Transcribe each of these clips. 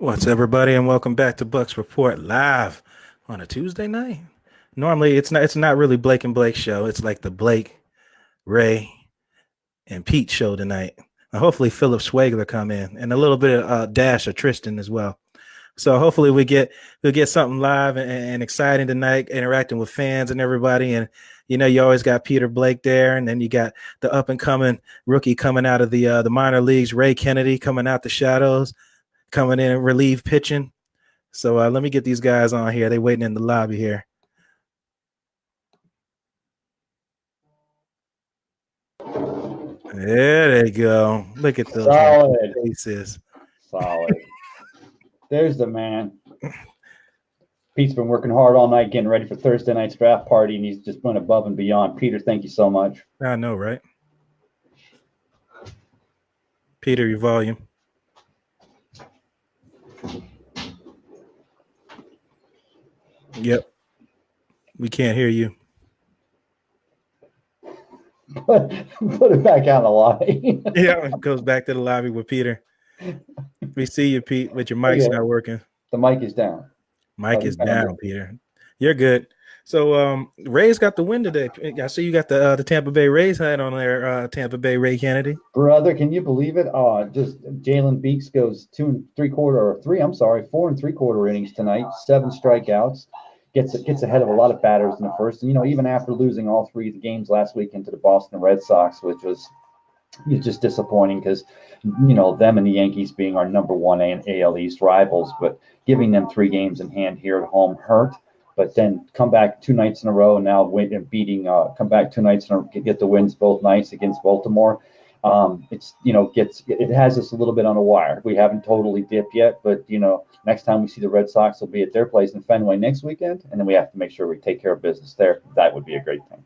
What's up, everybody, and welcome back to Bucs Report live on a Tuesday night. Normally, it's not really Blake and Blake show. It's like the Blake, Ray, and Pete show tonight. And hopefully, Philip Swagler come in, and a little bit of Dash or Tristan as well. So hopefully, we'll get something live and exciting tonight, interacting with fans and everybody. And you always got Peter Blake there, and then you got the up and coming rookie coming out of the minor leagues, Ray Kennedy coming out the shadows, coming in and relieve pitching. So let me get these guys on here. They're waiting in the lobby here. There they go. Look at those Solid faces. Solid. There's the man. Pete's been working hard all night getting ready for Thursday night's draft party, and he's just went above and beyond. Peter, thank you so much. I know, right? Peter, your volume. Yep. We can't hear you. Put it back out of the lobby. Yeah, it goes back to the lobby with Peter. We see you, Pete, but your mic's not working. The mic is down. Mic is down, Peter. You're good. So Ray's got the win today. I see you got the Tampa Bay Rays hat on there, Tampa Bay Ray Kennedy. Brother, can you believe it? Just Jalen Beeks goes 4 3/4 innings tonight, 7 strikeouts. Gets ahead of a lot of batters in the first. And, even after losing all 3 of the games last weekend to the Boston Red Sox, which was just disappointing because, them and the Yankees being our number 1 AL East rivals, but giving them 3 games in hand here at home hurt. But then come back 2 nights in a row and now come back 2 nights and get the wins both nights against Baltimore. It has us a little bit on a wire. We haven't totally dipped yet, but next time we see the Red Sox will be at their place in Fenway next weekend, and then we have to make sure we take care of business there. That would be a great thing.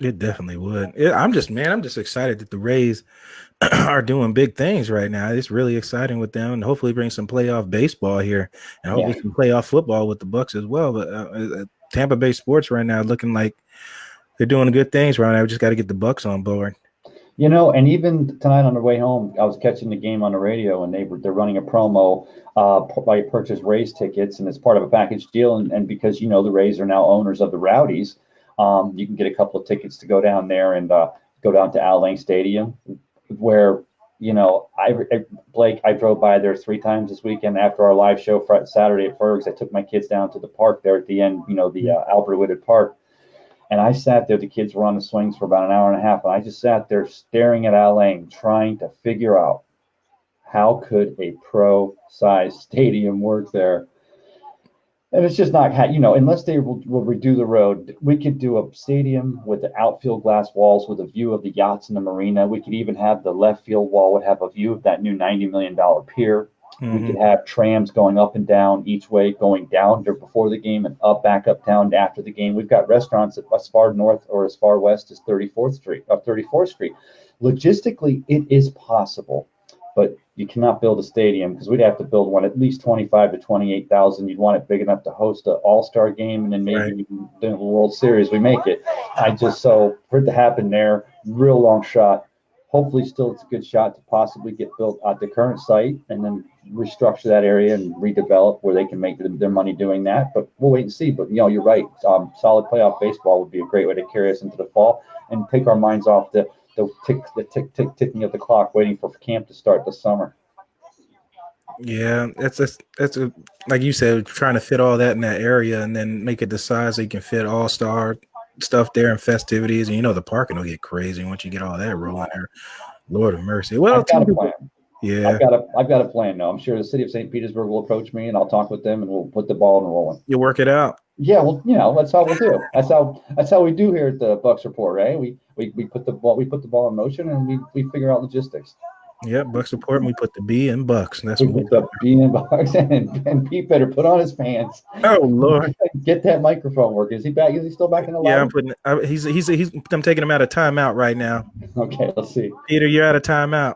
It definitely would. I'm just excited that the Rays are doing big things right now. It's really exciting with them, and hopefully bring some playoff baseball here, and hopefully some playoff football with the Bucs as well. But Tampa Bay sports right now looking like they're doing good things right now. We just got to get the Bucs on board. And even tonight on the way home, I was catching the game on the radio, and they're running a promo by purchase Rays tickets, and it's part of a package deal. And because the Rays are now owners of the Rowdies, you can get a couple of tickets to go down there and go down to Al Lang Stadium, where Blake, I drove by there 3 times this weekend after our live show Saturday at Ferg's. I took my kids down to the park there at the end, the Albert Whitted Park. And I sat there, the kids were on the swings for about an hour and a half, and I just sat there staring at Al Lang, trying to figure out how could a pro-sized stadium work there. And it's just not, unless they will redo the road, we could do a stadium with the outfield glass walls with a view of the yachts in the marina. We could even have the left field wall would have a view of that new $90 million pier. Mm-hmm. We could have trams going up and down each way, going down before the game and back up down after the game. We've got restaurants as far north or as far west as 34th Street. Logistically, it is possible, but you cannot build a stadium because we'd have to build one at least 25 to 28,000. You'd want it big enough to host an All-Star game, and then maybe in the World Series we make it. So for it to happen there, real long shot. Hopefully, still it's a good shot to possibly get built at the current site and then restructure that area and redevelop where they can make their money doing that. But we'll wait and see. But you're right. Solid playoff baseball would be a great way to carry us into the fall and take our minds off the ticking of the clock, waiting for camp to start this summer. Yeah, that's like you said, trying to fit all that in that area and then make it the size so you can fit all-star stuff there and festivities, and the parking will get crazy once you get all that rolling there. Lord of mercy. Well, I've got a plan. Yeah, I've got a plan. No, I'm sure the city of St. Petersburg will approach me, and I'll talk with them, and we'll put the ball in rolling. You work it out. Yeah, well, that's how we'll do. That's how we do here at the Bucs Report, right? We put the ball in motion, and we figure out logistics. Yeah, Bucs Report, and we put the B in Bucs. And that's we put the B in Bucs, and Pete better put on his pants. Oh Lord, get that microphone working. Is he back? Is he still back in the lobby? Yeah, I'm taking him out of timeout right now. Okay, let's see. Peter, you're out of timeout.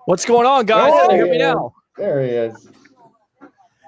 What's going on, guys? Can you hear me now? There he is.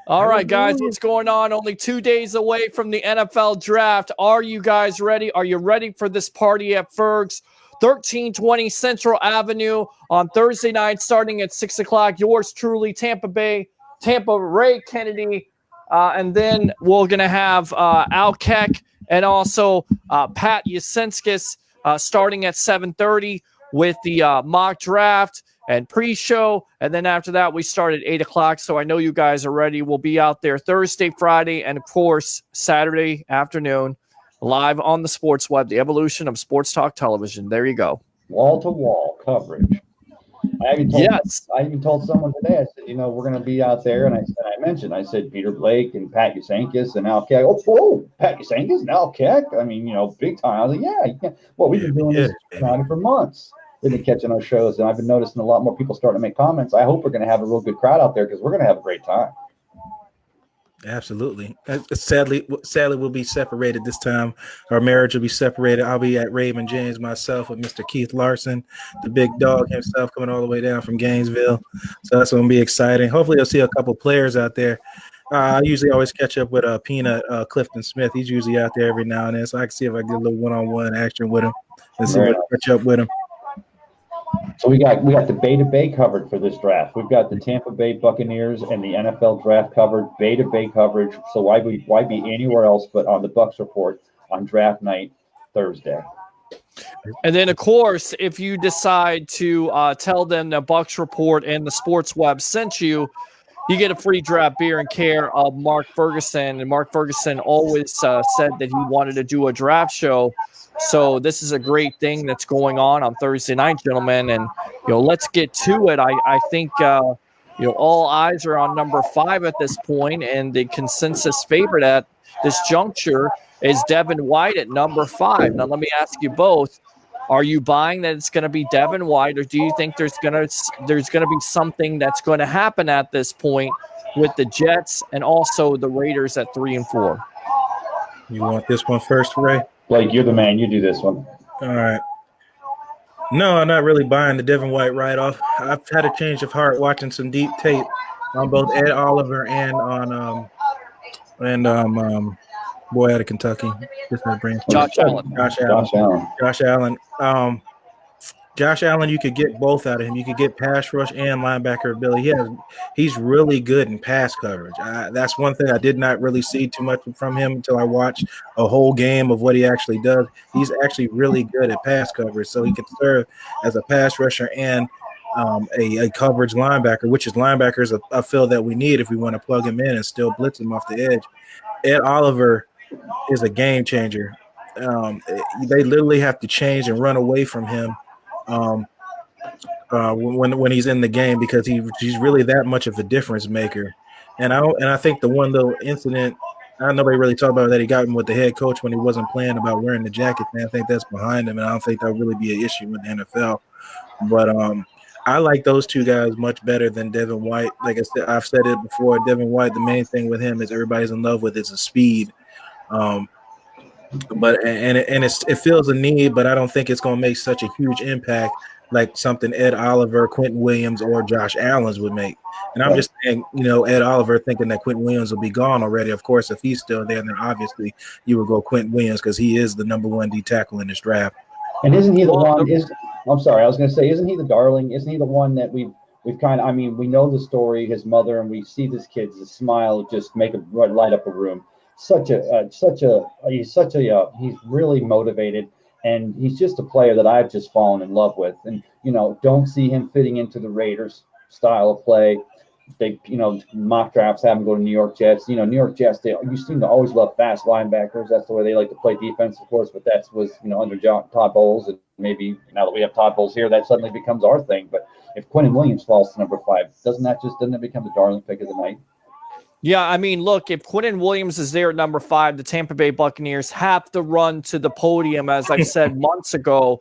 All right, guys, what's going on? Only 2 days away from the NFL draft. Are you guys ready? Are you ready for this party at Ferg's? 1320 Central Avenue on Thursday night, starting at 6 o'clock. Yours truly, Tampa Bay Tampa Ray Kennedy, and then we're going to have Al Keck and also Pat Yasinskis starting at 7:30 with the mock draft and pre-show. And then after that, we start at 8 o'clock. So I know you guys are ready. We'll be out there Thursday, Friday, and of course, Saturday afternoon, live on the Sports Web, the evolution of sports talk television. There you go. Wall-to-wall coverage. I even told someone today, I said, we're going to be out there. And I said, Peter Blake and Pat Yasinskis and Al Keck. Oh, Pat Yasinskis and Al Keck. I mean, big time. I was like, yeah. Well, we've been doing this for months. They've been catching our shows. And I've been noticing a lot more people starting to make comments. I hope we're going to have a real good crowd out there because we're going to have a great time. Absolutely. Sadly, we'll be separated this time. Our marriage will be separated. I'll be at Raymond James myself with Mr. Keith Larson, the big dog himself, coming all the way down from Gainesville. So that's going to be exciting. Hopefully, you'll see a couple players out there. I usually always catch up with Peanut Clifton Smith. He's usually out there every now and then, so I can see if I get a little one-on-one action with him and see if I can catch up with him. So we got the Bay-to-Bay covered for this draft. We've got the Tampa Bay Buccaneers and the NFL draft covered, Bay-to-Bay coverage. So why be anywhere else but on the Bucs Report on draft night Thursday? And then, of course, if you decide to tell them the Bucs Report and the Sports Web sent you, you get a free draft beer in care of Mark Ferguson. And Mark Ferguson always said that he wanted to do a draft show. So this is a great thing that's going on Thursday night, gentlemen. And, let's get to it. I think, all eyes are on number 5 at this point, and the consensus favorite at this juncture is Devin White at number 5. Now, let me ask you both. Are you buying that it's going to be Devin White, or do you think there's going to be something that's going to happen at this point with the Jets and also the Raiders at 3 and 4? You want this one first, Ray? Blake, you're the man. You do this one. All right. No, I'm not really buying the Devin White write-off. I've had a change of heart watching some deep tape on both Ed Oliver and on boy out of Kentucky. Josh Allen. Josh Allen, you could get both out of him. You could get pass rush and linebacker ability. He's really good in pass coverage. That's one thing I did not really see too much from him until I watched a whole game of what he actually does. He's actually really good at pass coverage, so he can serve as a pass rusher and a coverage linebacker, which is linebacker is a field that we need if we want to plug him in and still blitz him off the edge. Ed Oliver is a game changer. They literally have to change and run away from him when he's in the game because he's really that much of a difference maker. And I think the one little incident nobody really talked about that he got him with the head coach when he wasn't playing about wearing the jacket. Man, I think that's behind him, and I don't think that'll really be an issue in the NFL. But I like those two guys much better than Devin White. Like I said, I've said it before. Devin White, the main thing with him is everybody's in love with is the speed. But it feels a need, but I don't think it's going to make such a huge impact like something Ed Oliver, Quentin Williams, or Josh Allen's would make. And I'm just saying, Ed Oliver thinking that Quentin Williams will be gone already. Of course, if he's still there, then obviously you would go Quentin Williams because he is the number 1 D tackle in this draft. And isn't he the one? I'm sorry, I was going to say, isn't he the darling? Isn't he the one that we've kind of? I mean, we know the story, his mother, and we see this kid's smile just light up a room. He's really motivated, and he's just a player that I've just fallen in love with. And don't see him fitting into the Raiders style of play. They mock drafts have him go to New York Jets. New York Jets, you seem to always love fast linebackers. That's the way they like to play defense, of course. But that was under Todd Bowles, and maybe now that we have Todd Bowles here, that suddenly becomes our thing. But if Quentin Williams falls to number 5, doesn't that become the darling pick of the night? Yeah, I mean, look, if Quentin Williams is there at number 5, the Tampa Bay Buccaneers have to run to the podium, as I said months ago.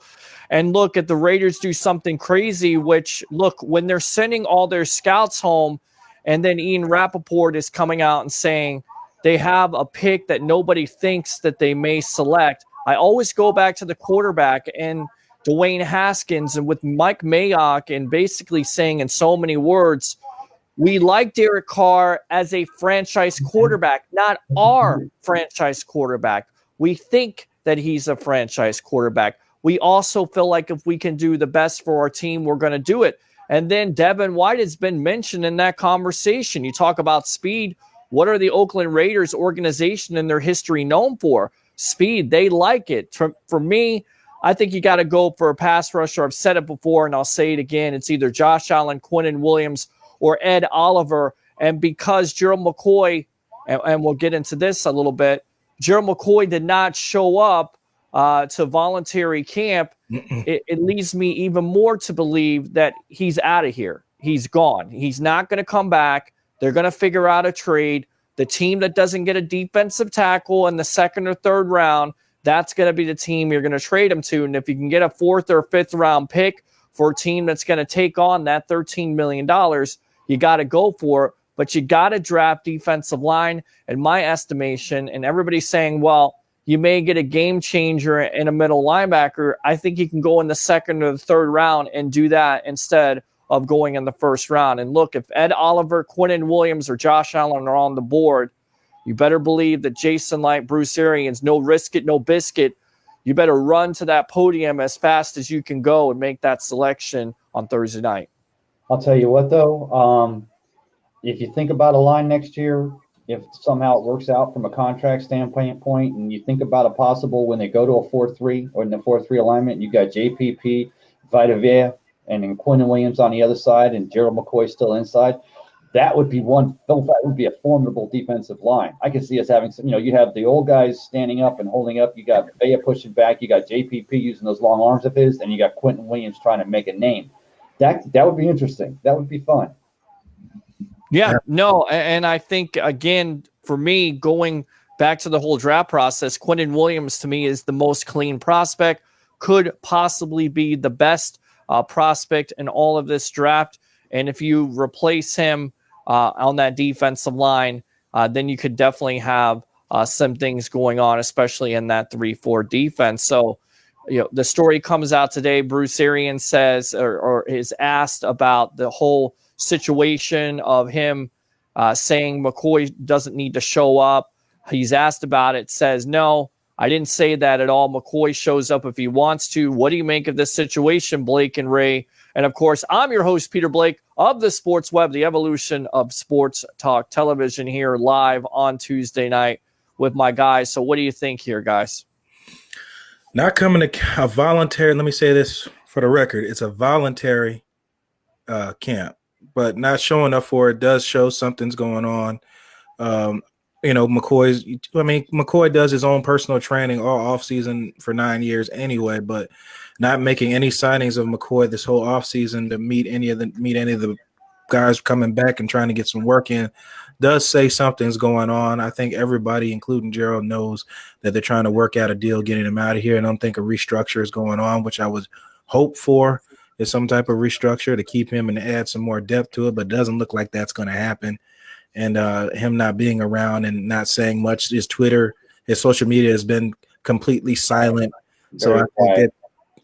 And look, if the Raiders do something crazy, which, look, when they're sending all their scouts home, and then Ian Rappaport is coming out and saying they have a pick that nobody thinks that they may select, I always go back to the quarterback and Dwayne Haskins and with Mike Mayock and basically saying in so many words, we like Derek Carr as a franchise quarterback, not our franchise quarterback. We think that he's a franchise quarterback. We also feel like if we can do the best for our team, we're going to do it. And then Devin White has been mentioned in that conversation. You talk about speed. What are the Oakland Raiders organization and their history known for? Speed. They like it. For me, I think you got to go for a pass rusher. I've said it before, and I'll say it again. It's either Josh Allen, Quinnen Williams, or Ed Oliver. And because Gerald McCoy, and we'll get into this a little bit, Gerald McCoy did not show up to voluntary camp, it leads me even more to believe that he's out of here. He's gone. He's not going to come back. They're going to figure out a trade. The team that doesn't get a defensive tackle in the second or third round, that's going to be the team you're going to trade him to. And if you can get a fourth or fifth round pick for a team that's going to take on that $13 million, you got to go for it. But you got to draft defensive line, in my estimation. And everybody's saying, well, you may get a game changer in a middle linebacker. I think you can go in the second or the third round and do that instead of going in the first round. And look, if Ed Oliver, Quinnen Williams, or Josh Allen are on the board, you better believe that Jason Light, Bruce Arians, no risk it, no biscuit. You better run to that podium as fast as you can go and make that selection on Thursday night. I'll tell you what, though, if you think about a line next year, if somehow it works out from a contract standpoint, and you think about a possible when they go to a 4-3 or in the 4-3 alignment, you got JPP, Vita and then Quinnen Williams on the other side, and Gerald McCoy still inside. That would be a formidable defensive line. I can see us having some, you have the old guys standing up and holding up. You got Vea pushing back. You got JPP using those long arms of his, and you got Quinnen Williams trying to make a name. That would be interesting. That would be fun. Yeah, no, and I think, again, for me, going back to the whole draft process, Quinnen Williams to me is the most clean prospect, could possibly be the best prospect in all of this draft. And if you replace him on that defensive line, then you could definitely have some things going on, especially in that 3-4 defense. So, the story comes out today. Bruce Arians says or is asked about the whole situation of him saying McCoy doesn't need to show up. He's asked about it, says, no, I didn't say that at all. McCoy shows up if he wants to. What do you make of this situation, Blake and Ray? And of course, I'm your host, Peter Blake of the Sports Web, the evolution of sports talk television, here live on Tuesday night with my guys. So what do you think here, guys? Not coming to a voluntary, let me say this for the record, it's a voluntary camp. But not showing up for it does show something's going on. McCoy does his own personal training all offseason for 9 years anyway, but not making any signings of McCoy this whole offseason to meet any of the guys coming back and trying to get some work in does say something's going on. I think everybody, including Gerald, knows that they're trying to work out a deal getting him out of here. And I don't think a restructure is going on, which I would hope for. Is some type of restructure to keep him and add some more depth to it, but it doesn't look like that's going to happen. And him not being around and not saying much, his Twitter, his social media has been completely silent. So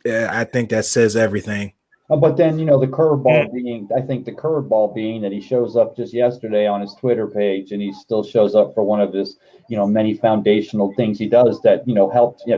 I think that says everything. But then, the curveball being that he shows up just yesterday on his Twitter page, and he still shows up for one of his, many foundational things he does that,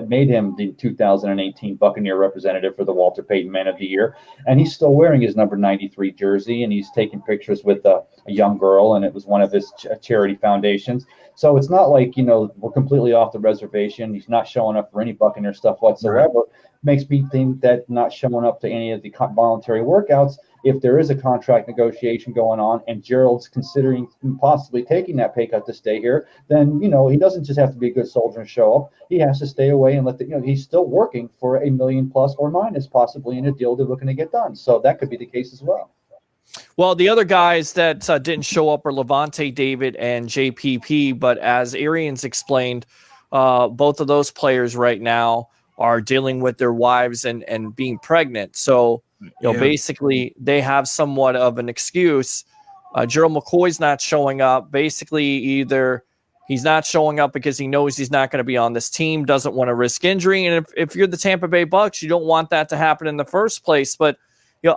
made him the 2018 Buccaneer representative for the Walter Payton Man of the Year. And he's still wearing his number 93 jersey, and he's taking pictures with a young girl, and it was one of his charity foundations. So it's not like, we're completely off the reservation. He's not showing up for any Buccaneer stuff whatsoever. Right. Makes me think that not showing up to any of the voluntary workouts, if there is a contract negotiation going on and Gerald's considering possibly taking that pay cut to stay here, then, he doesn't just have to be a good soldier and show up. He has to stay away and he's still working for $1 million plus or minus possibly in a deal they're looking to get done. So that could be the case as well. Well, the other guys that didn't show up are Levante David and JPP, but as Arians explained, both of those players right now are dealing with their wives and being pregnant. So, basically they have somewhat of an excuse. Gerald McCoy's not showing up. Basically, either he's not showing up because he knows he's not going to be on this team, doesn't want to risk injury. And if you're the Tampa Bay Bucs, you don't want that to happen in the first place. But,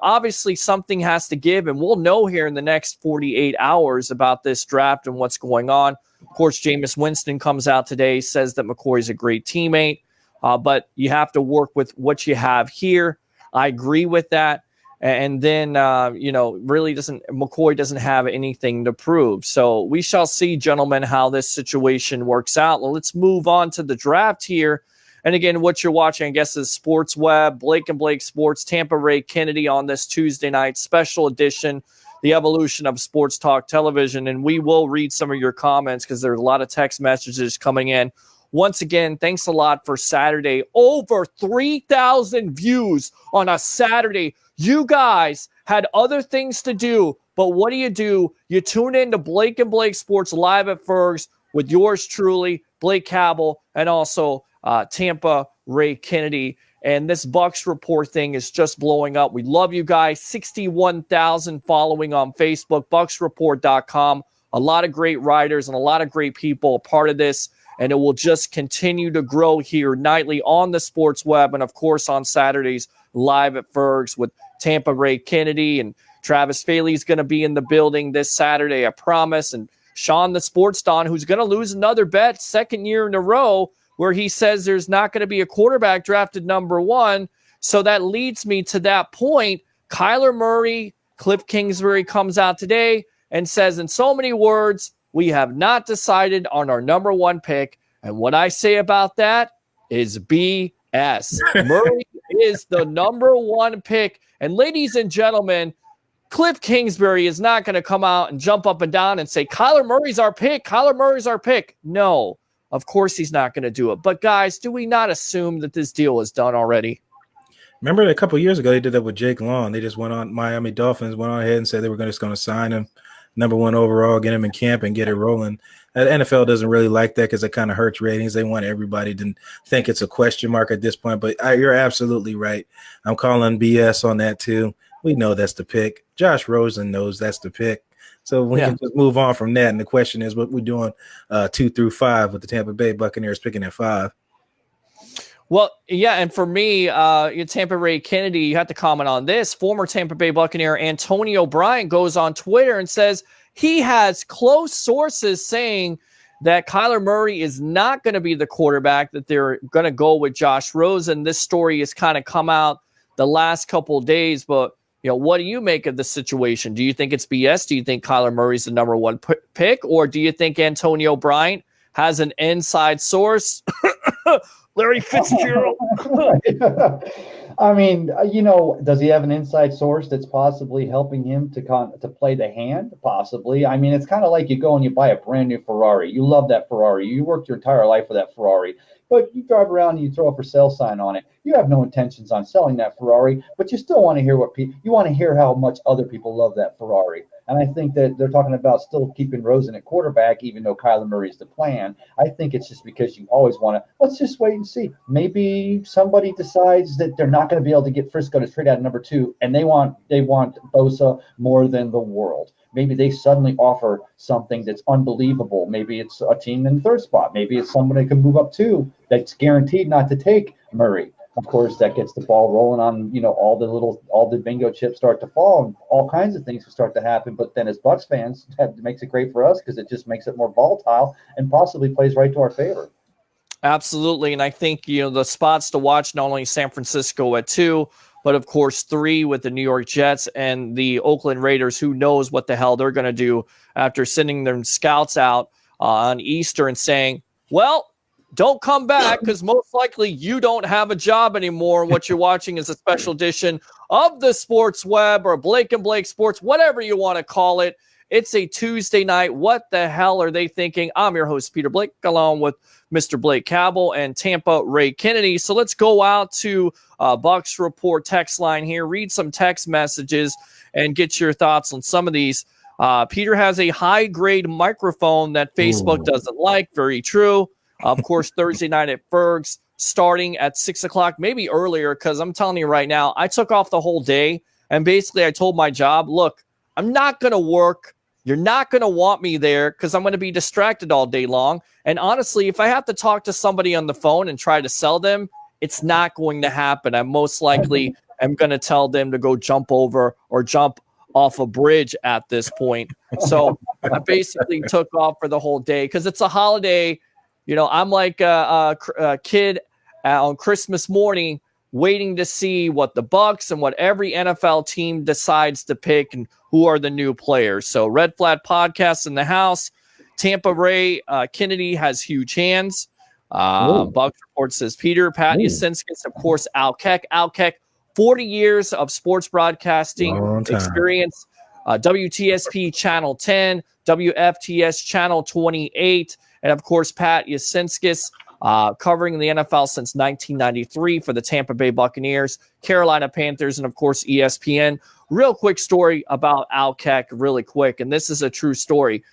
obviously something has to give, and we'll know here in the next 48 hours about this draft and what's going on. Of course, Jameis Winston comes out today, says that McCoy's a great teammate. But you have to work with what you have here. I agree with that. And then, really McCoy doesn't have anything to prove. So we shall see, gentlemen, how this situation works out. Well, let's move on to the draft here. And again, what you're watching, I guess, is Sports Web, Blake and Blake Sports, Tampa Ray Kennedy on this Tuesday night special edition, the evolution of sports talk television. And we will read some of your comments because there's a lot of text messages coming in. Once again, thanks a lot for Saturday. Over 3,000 views on a Saturday. You guys had other things to do, but what do? You tune in to Blake and Blake Sports live at Ferg's with yours truly, Blake Cabell, and also Tampa Ray Kennedy. And this Bucs report thing is just blowing up. We love you guys. 61,000 following on Facebook, bucsreport.com. A lot of great writers and a lot of great people a part of this. And it will just continue to grow here nightly on the Sports Web. And, of course, on Saturdays, live at Ferg's with Tampa Ray Kennedy. And Travis Faley's going to be in the building this Saturday, I promise. And Sean the Sports Don, who's going to lose another bet, second year in a row, where he says there's not going to be a quarterback drafted number one. So that leads me to that point. Kyler Murray, Cliff Kingsbury comes out today and says in so many words, we have not decided on our number one pick. And what I say about that is BS. Murray is the number one pick. And ladies and gentlemen, Cliff Kingsbury is not going to come out and jump up and down and say, Kyler Murray's our pick. Kyler Murray's our pick. No, of course he's not going to do it. But guys, do we not assume that this deal is done already? Remember a couple of years ago, they did that with Jake Long. They just went on, Miami Dolphins went on ahead and said they were just going to sign him number one overall, get him in camp and get it rolling. The NFL doesn't really like that because it kind of hurts ratings. They want everybody to think it's a question mark at this point. But you're absolutely right. I'm calling BS on that too. We know that's the pick. Josh Rosen knows that's the pick. So we can just move on from that. And the question is what we're doing 2 through 5 with the Tampa Bay Buccaneers picking at 5. Well, yeah, and for me, Tampa Ray Kennedy, you have to comment on this. Former Tampa Bay Buccaneer Antonio Bryant goes on Twitter and says he has close sources saying that Kyler Murray is not going to be the quarterback, that they're going to go with Josh Rosen. This story has kind of come out the last couple of days, but what do you make of the situation? Do you think it's BS? Do you think Kyler Murray's the number one pick, or do you think Antonio Bryant has an inside source? Larry Fitzgerald. I mean, does he have an inside source that's possibly helping him to play the hand? Possibly. I mean, it's kind of like you go and you buy a brand new Ferrari. You love that Ferrari. You worked your entire life for that Ferrari. But you drive around and you throw a for sale sign on it. You have no intentions on selling that Ferrari, but you still want to hear you want to hear how much other people love that Ferrari. And I think that they're talking about still keeping Rosen at quarterback, even though Kyler Murray is the plan. I think it's just because you always want to, let's just wait and see. Maybe somebody decides that they're not going to be able to get Frisco to trade out of number 2, and they want Bosa more than the world. Maybe they suddenly offer something that's unbelievable. Maybe it's a team in the 3rd spot. Maybe it's somebody that can move up 2 that's guaranteed not to take Murray. Of course, that gets the ball rolling on, all the bingo chips start to fall and all kinds of things will start to happen. But then as Bucs fans, it makes it great for us because it just makes it more volatile and possibly plays right to our favor. Absolutely. And I think, the spots to watch, not only San Francisco at 2, but of course 3 with the New York Jets and the Oakland Raiders. Who knows what the hell they're going to do after sending their scouts out on Easter and saying, well, don't come back because most likely you don't have a job anymore. What you're watching is a special edition of the Sports Web or Blake and Blake Sports, whatever you want to call it. It's a Tuesday night. What the hell are they thinking? I'm your host, Peter Blake, along with Mr. Blake Cabell and Tampa Ray Kennedy. So let's go out to Bucs Report text line here, read some text messages, and get your thoughts on some of these. Peter has a high-grade microphone that Facebook doesn't like. Very true. Of course, Thursday night at Ferg's, starting at 6 o'clock, maybe earlier, because I'm telling you right now, I took off the whole day, and basically I told my job, look, I'm not going to work. You're not going to want me there because I'm going to be distracted all day long. And honestly, if I have to talk to somebody on the phone and try to sell them, it's not going to happen. I most likely am going to tell them to go jump over or jump off a bridge at this point. So I basically took off for the whole day because it's a holiday. I'm like a kid on Christmas morning waiting to see what the Bucs and what every NFL team decides to pick and who are the new players. So Red Flag Podcast in the house. Tampa Ray Kennedy has huge hands. Bucs Report says Peter. Pat Yasinskis, of course, Al Keck. Al Keck, 40 years of sports broadcasting experience. WTSP Channel 10, WFTS Channel 28, and of course, Pat Yasinskis, covering the NFL since 1993 for the Tampa Bay Buccaneers, Carolina Panthers, and of course, ESPN. Real quick story about Al Keck, really quick, and this is a true story.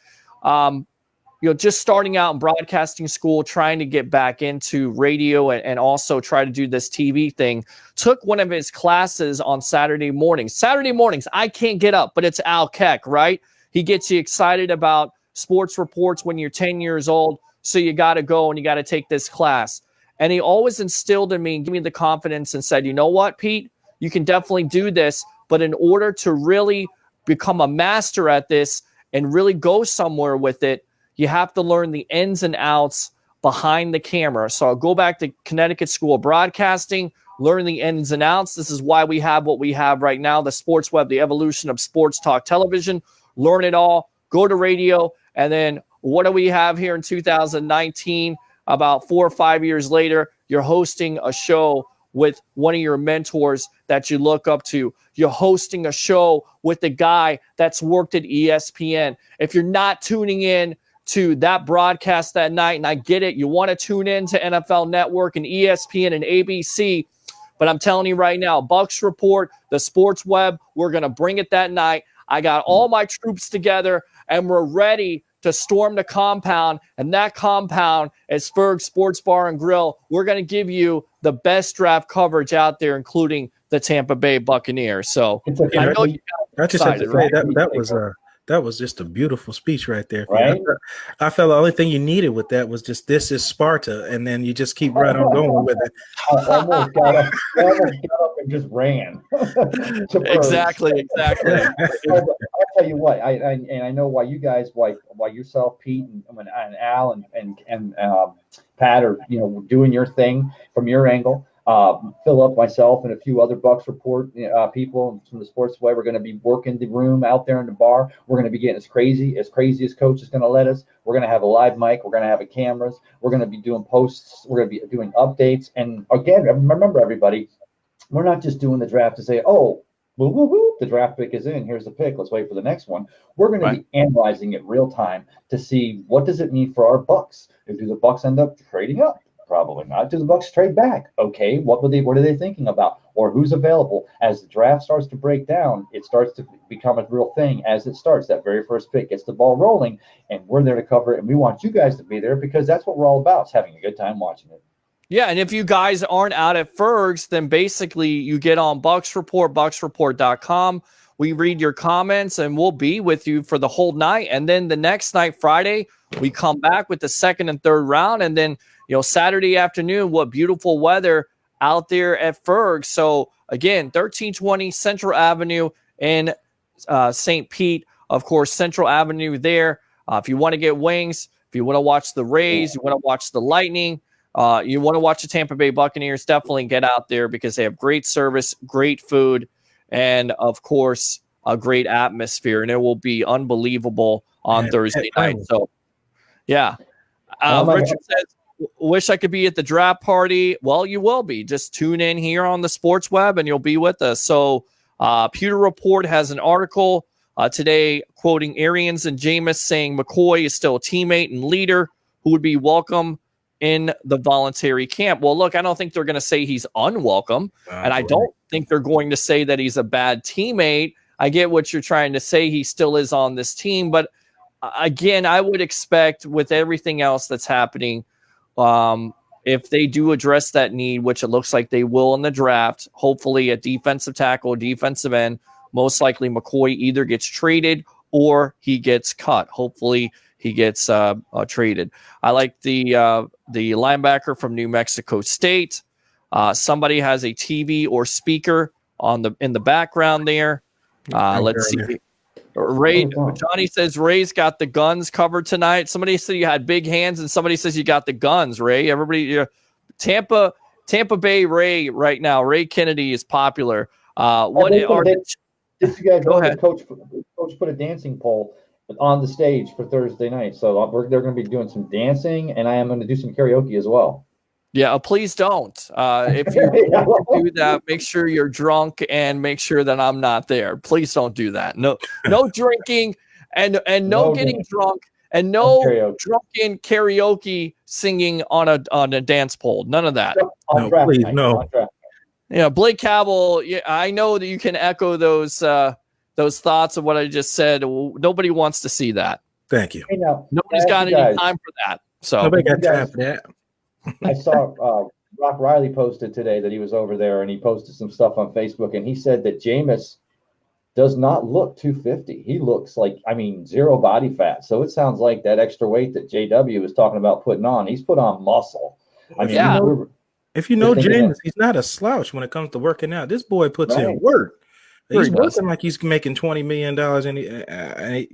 Just starting out in broadcasting school, trying to get back into radio and also try to do this TV thing, took one of his classes on Saturday mornings. Saturday mornings, I can't get up, but it's Al Keck, right? He gets you excited about sports reports when you're 10 years old, so you got to go and you got to take this class. And he always instilled in me and gave me the confidence and said, you know what, Pete, you can definitely do this, but in order to really become a master at this and really go somewhere with it, you have to learn the ins and outs behind the camera. So I'll go back to Connecticut School of Broadcasting, learn the ins and outs. This is why we have what we have right now, the Sports Web, the evolution of sports talk television. Learn it all, go to radio, and then what do we have here in 2019? About 4 or 5 years later, you're hosting a show with one of your mentors that you look up to. You're hosting a show with the guy that's worked at ESPN. If you're not tuning in to that broadcast that night, and I get it, you want to tune in to NFL Network and ESPN and ABC, but I'm telling you right now, Bucs Report, the Sports Web, we're going to bring it that night. I got all my troops together, and we're ready to storm the compound, and that compound is Ferg Sports Bar and Grill. We're going to give you the best draft coverage out there, including the Tampa Bay Buccaneers. So I know you got excited, right? That was just a beautiful speech right there. Right? I felt the only thing you needed with that was just this is Sparta, and then you just keep right on going with it. I almost got up and just ran. Exactly. I'll tell you what, I know why you guys, why yourself, Pete, and Al, and Pat are doing your thing from your angle. Philip, myself, and a few other Bucs Report people from the Sports Way. We're going to be working the room out there in the bar. We're going to be getting as crazy as Coach is going to let us. We're going to have a live mic. We're going to have cameras. We're going to be doing posts. We're going to be doing updates. And again, remember, everybody, we're not just doing the draft to say, oh, woo, woo, woo, the draft pick is in. Here's the pick. Let's wait for the next one. We're going to be analyzing it real time to see what does it mean for our Bucs. Do the Bucs end up trading up? Probably not. Do the Bucs trade back? Okay, what are they thinking about? Or who's available? As the draft starts to break down, it starts to become a real thing. As it starts, that very first pick gets the ball rolling, and we're there to cover it. And we want you guys to be there because that's what we're all about, is having a good time watching it. Yeah, and if you guys aren't out at Ferg's, then basically you get on Bucs Report, bucsreport.com. We read your comments, and we'll be with you for the whole night. And then the next night, Friday, we come back with the second and third round. And then, Saturday afternoon, what beautiful weather out there at Ferg's. So, again, 1320 Central Avenue in St. Pete. Of course, Central Avenue there. If you want to get wings, if you want to watch the Rays, you want to watch the Lightning, you want to watch the Tampa Bay Buccaneers, definitely get out there because they have great service, great food, and, of course, a great atmosphere. And it will be unbelievable on Thursday night. So, yeah. Richard says, wish I could be at the draft party. Well, you will be. Just tune in here on the Sports Web, and you'll be with us. So, Pewter Report has an article today quoting Arians and Jameis saying McCoy is still a teammate and leader who would be welcome in the voluntary camp. Well, look, I don't think they're going to say he's unwelcome, and I don't think they're going to say that he's a bad teammate. I get what you're trying to say. He still is on this team, but again, I would expect with everything else that's happening, if they do address that need, which it looks like they will in the draft, hopefully a defensive tackle, defensive end, most likely McCoy either gets traded or he gets cut. Hopefully he gets traded. I like the linebacker from New Mexico State. Somebody has a TV or speaker in the background there. Let's see. Johnny says Ray's got the guns covered tonight. Somebody said you had big hands, and somebody says you got the guns, Ray. Everybody, Tampa Tampa Bay Ray right now. Ray Kennedy is popular. Did you guys know that coach put a dancing pole on the stage for Thursday night? So they're going to be doing some dancing, and I am going to do some karaoke as well. Yeah, please don't. If you're going to do that, make sure you're drunk and make sure that I'm not there. Please don't do that. No drinking and no getting drunk and no drunken karaoke singing on a dance pole. None of that. No, please, no. Yeah, Blake Cabell. Yeah, I know that you can echo those thoughts of what I just said. Nobody wants to see that. Thank you. Hey, now, nobody's got any time for that. So nobody got time for that. I saw Rock Riley posted today that he was over there, and he posted some stuff on Facebook, and he said that Jameis does not look 250. He looks like, zero body fat. So it sounds like that extra weight that JW was talking about putting on, he's put on muscle. If you know Jameis, he's not a slouch when it comes to working out. This boy puts in work. He's working like he's making $20 million, and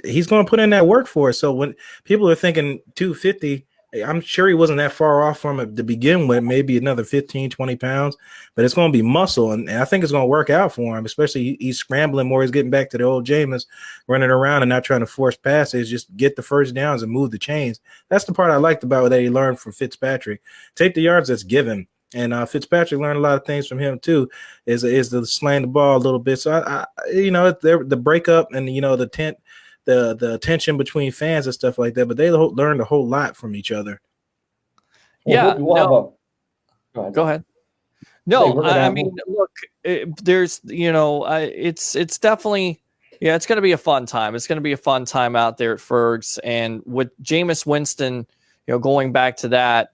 he's going to put in that work for it. So when people are thinking 250, I'm sure he wasn't that far off from it to begin with, maybe another 15, 20 pounds, but it's going to be muscle. And I think it's going to work out for him, especially he's scrambling more. He's getting back to the old Jameis, running around and not trying to force passes, just get the first downs and move the chains. That's the part I liked about that he learned from Fitzpatrick. Take the yards that's given. And Fitzpatrick learned a lot of things from him too, is the slaying the ball a little bit. So I the breakup and the tension between fans and stuff like that, but they learned a whole lot from each other. Go ahead. No, look, there's, it's definitely, it's going to be a fun time. It's going to be a fun time out there at Fergs. And with Jameis Winston, going back to that,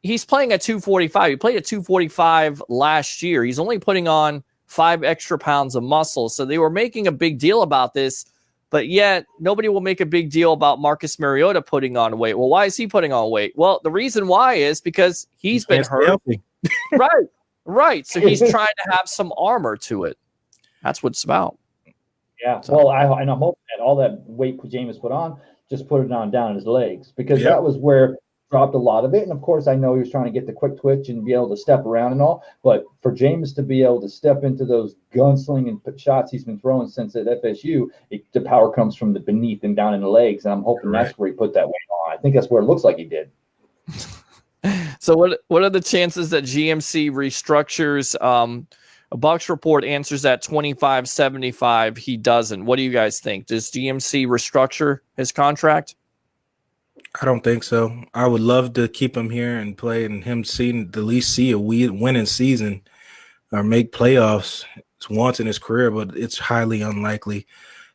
he's playing at 245. He played at 245 last year. He's only putting on 5 extra pounds of muscle. So they were making a big deal about this. But yet, nobody will make a big deal about Marcus Mariota putting on weight. Well, why is he putting on weight? Well, the reason why is because he's been hurt. Right. So he's trying to have some armor to it. That's what it's about. Yeah. So. Well, I'm hoping that all that weight Jameis put on, just put it on down his legs, because that was where dropped a lot of it. And of course, I know he was trying to get the quick twitch and be able to step around and all, but for Jameis to be able to step into those gunslinging shots he's been throwing since at FSU, the power comes from the beneath and down in the legs. And I'm hoping that's where he put that weight on. I think that's where it looks like he did. So what are the chances that GMC restructures? A Bucs report answers that 25-75. He doesn't. What do you guys think? Does GMC restructure his contract? I don't think so. I would love to keep him here and play, and him at least see a winning season or make playoffs once in his career, but it's highly unlikely.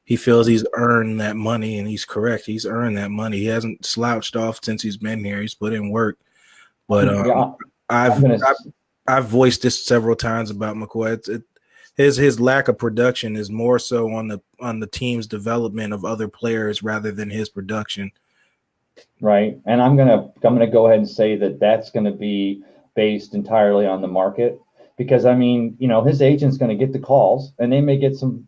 He feels he's earned that money, and he's correct. He's earned that money. He hasn't slouched off since he's been here. He's put in work. But I've voiced this several times about McCoy. His lack of production is more so on the team's development of other players rather than his production. Right. And I'm gonna go ahead and say that that's going to be based entirely on the market, because his agent's going to get the calls, and they may get some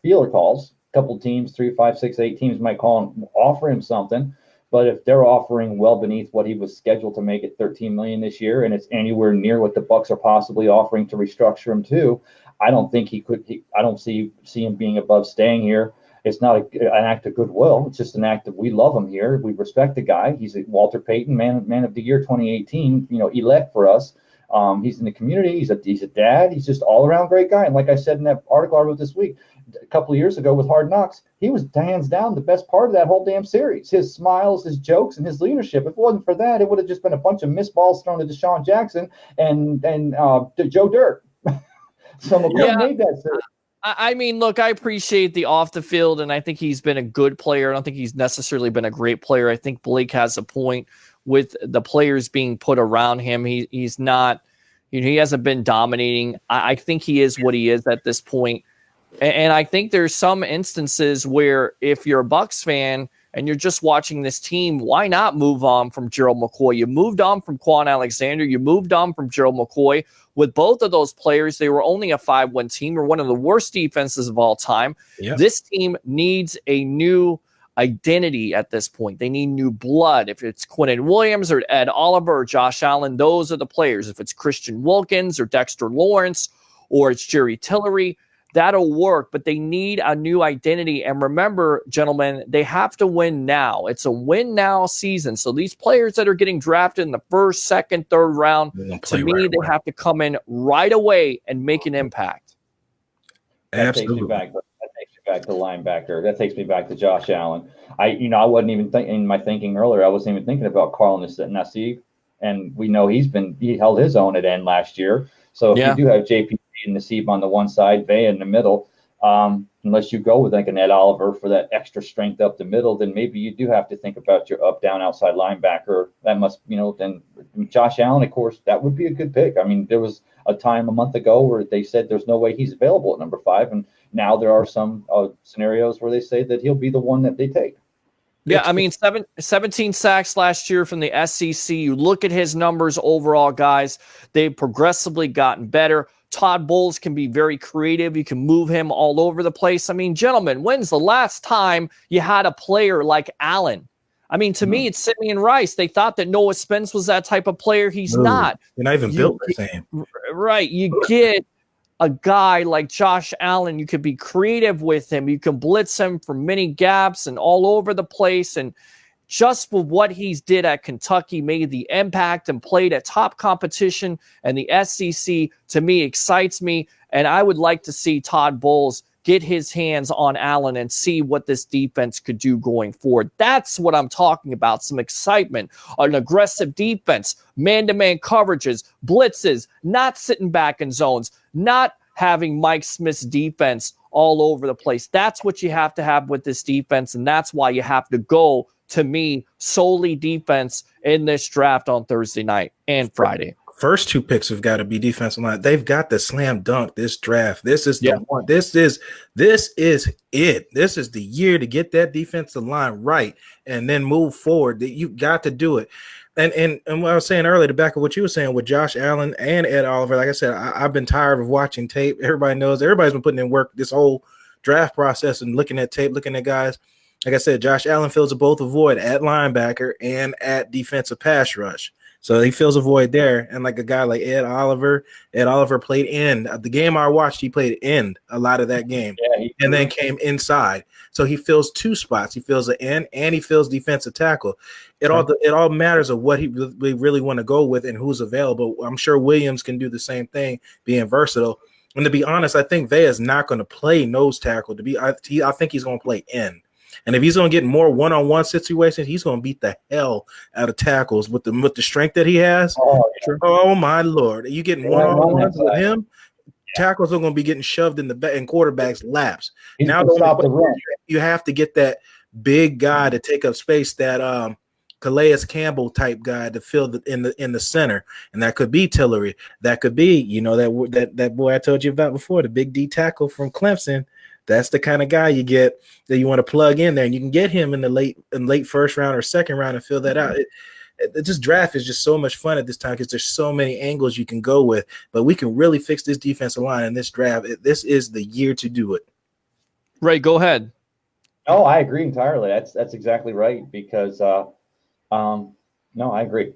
feeler calls. A couple teams, 3, 5, 6, 8 teams might call and offer him something. But if they're offering well beneath what he was scheduled to make at $13 million this year, and it's anywhere near what the Bucs are possibly offering to restructure him to, I don't think I don't see him being above staying here. It's not an act of goodwill. It's just an act of, we love him here. We respect the guy. He's a Walter Payton man of the year 2018, elect for us. He's in the community. He's a dad. He's just all around great guy. And like I said in that article I wrote this week, a couple of years ago with Hard Knocks, he was hands down the best part of that whole damn series. His smiles, his jokes, and his leadership. If it wasn't for that, it would have just been a bunch of missed balls thrown to Deshaun Jackson and Joe Dirt. So McCoy made that series. Look, I appreciate the off the field, and I think he's been a good player. I don't think he's necessarily been a great player. I think Blake has a point with the players being put around him. He's not, he hasn't been dominating. I think he is what he is at this point. And I think there's some instances where if you're a Bucs fan and you're just watching this team, why not move on from Gerald McCoy? You moved on from Quan Alexander. You moved on from Gerald McCoy. With both of those players, they were only a 5-win team, or one of the worst defenses of all time. Yep. This team needs a new identity at this point. They need new blood. If it's Quinnen Williams or Ed Oliver or Josh Allen, those are the players. If it's Christian Wilkins or Dexter Lawrence or it's Jerry Tillery, that'll work, but they need a new identity. And remember, gentlemen, they have to win now. It's a win now season. So these players that are getting drafted in the first, second, third round, to me, they have to come in right away and make an impact. Absolutely. That takes me back to linebacker. That takes me back to Josh Allen. I wasn't even in my thinking earlier. I wasn't even thinking about Carl Nassib, and we know he held his own at end last year. So if you do have JP and Nassib on the one side, Vea in the middle, unless you go with like an Ed Oliver for that extra strength up the middle, then maybe you do have to think about your up, down, outside linebacker. That must, then Josh Allen, of course, that would be a good pick. I mean, there was a time a month ago where they said there's no way he's available at number 5. And now there are some scenarios where they say that he'll be the one that they take. Yeah, I mean, 17 sacks last year from the SEC. You look at his numbers overall, guys, they've progressively gotten better. Todd Bowles can be very creative. You can move him all over the place. I mean, gentlemen, when's the last time you had a player like Allen? I mean, to me, it's Simeon Rice. They thought that Noah Spence was that type of player. He's not. You're not even built the same. Right. You get a guy like Josh Allen. You could be creative with him. You can blitz him from many gaps and all over the place. And just for what he's did at Kentucky, made the impact and played at top competition. And the SEC, to me, excites me. And I would like to see Todd Bowles get his hands on Allen and see what this defense could do going forward. That's what I'm talking about. Some excitement, an aggressive defense, man-to-man coverages, blitzes, not sitting back in zones, not having Mike Smith's defense all over the place. That's what you have to have with this defense, and that's why you have to go, to me, solely defense in this draft on Thursday night and Friday. First 2 picks have got to be defensive line. They've got the slam dunk this draft. This is the one. This is it. This is the year to get that defensive line right and then move forward. You've got to do it. And what I was saying earlier, to back of what you were saying with Josh Allen and Ed Oliver, like I said, I've been tired of watching tape. Everybody knows. Everybody's been putting in work this whole draft process and looking at tape, looking at guys. Like I said, Josh Allen fills both a void at linebacker and at defensive pass rush. So he fills a void there. And like a guy like Ed Oliver played end. The game I watched, he played end a lot of that game. Yeah, and then came inside. So he fills 2 spots. He fills the end and he fills defensive tackle. It all matters of what we really want to go with and who's available. I'm sure Williams can do the same thing, being versatile. And to be honest, I think Vea is not going to play nose tackle. I think he's going to play end. And if he's going to get more one-on-one situations, he's going to beat the hell out of tackles with the strength that he has. Oh my Lord. You getting one-on-ones with him? Tackles are going to be getting shoved in quarterbacks' laps. Now you have to get that big guy to take up space, that Calais Campbell type guy to fill in the center. And that could be Tillery. That could be, that boy I told you about before, the big D tackle from Clemson. That's the kind of guy you get that you want to plug in there, and you can get him in the late first round or second round and fill that out. This draft is just so much fun at this time because there's so many angles you can go with. But we can really fix this defensive line in this draft. This is the year to do it. Ray, go ahead. No, I agree entirely. That's exactly right because no, I agree.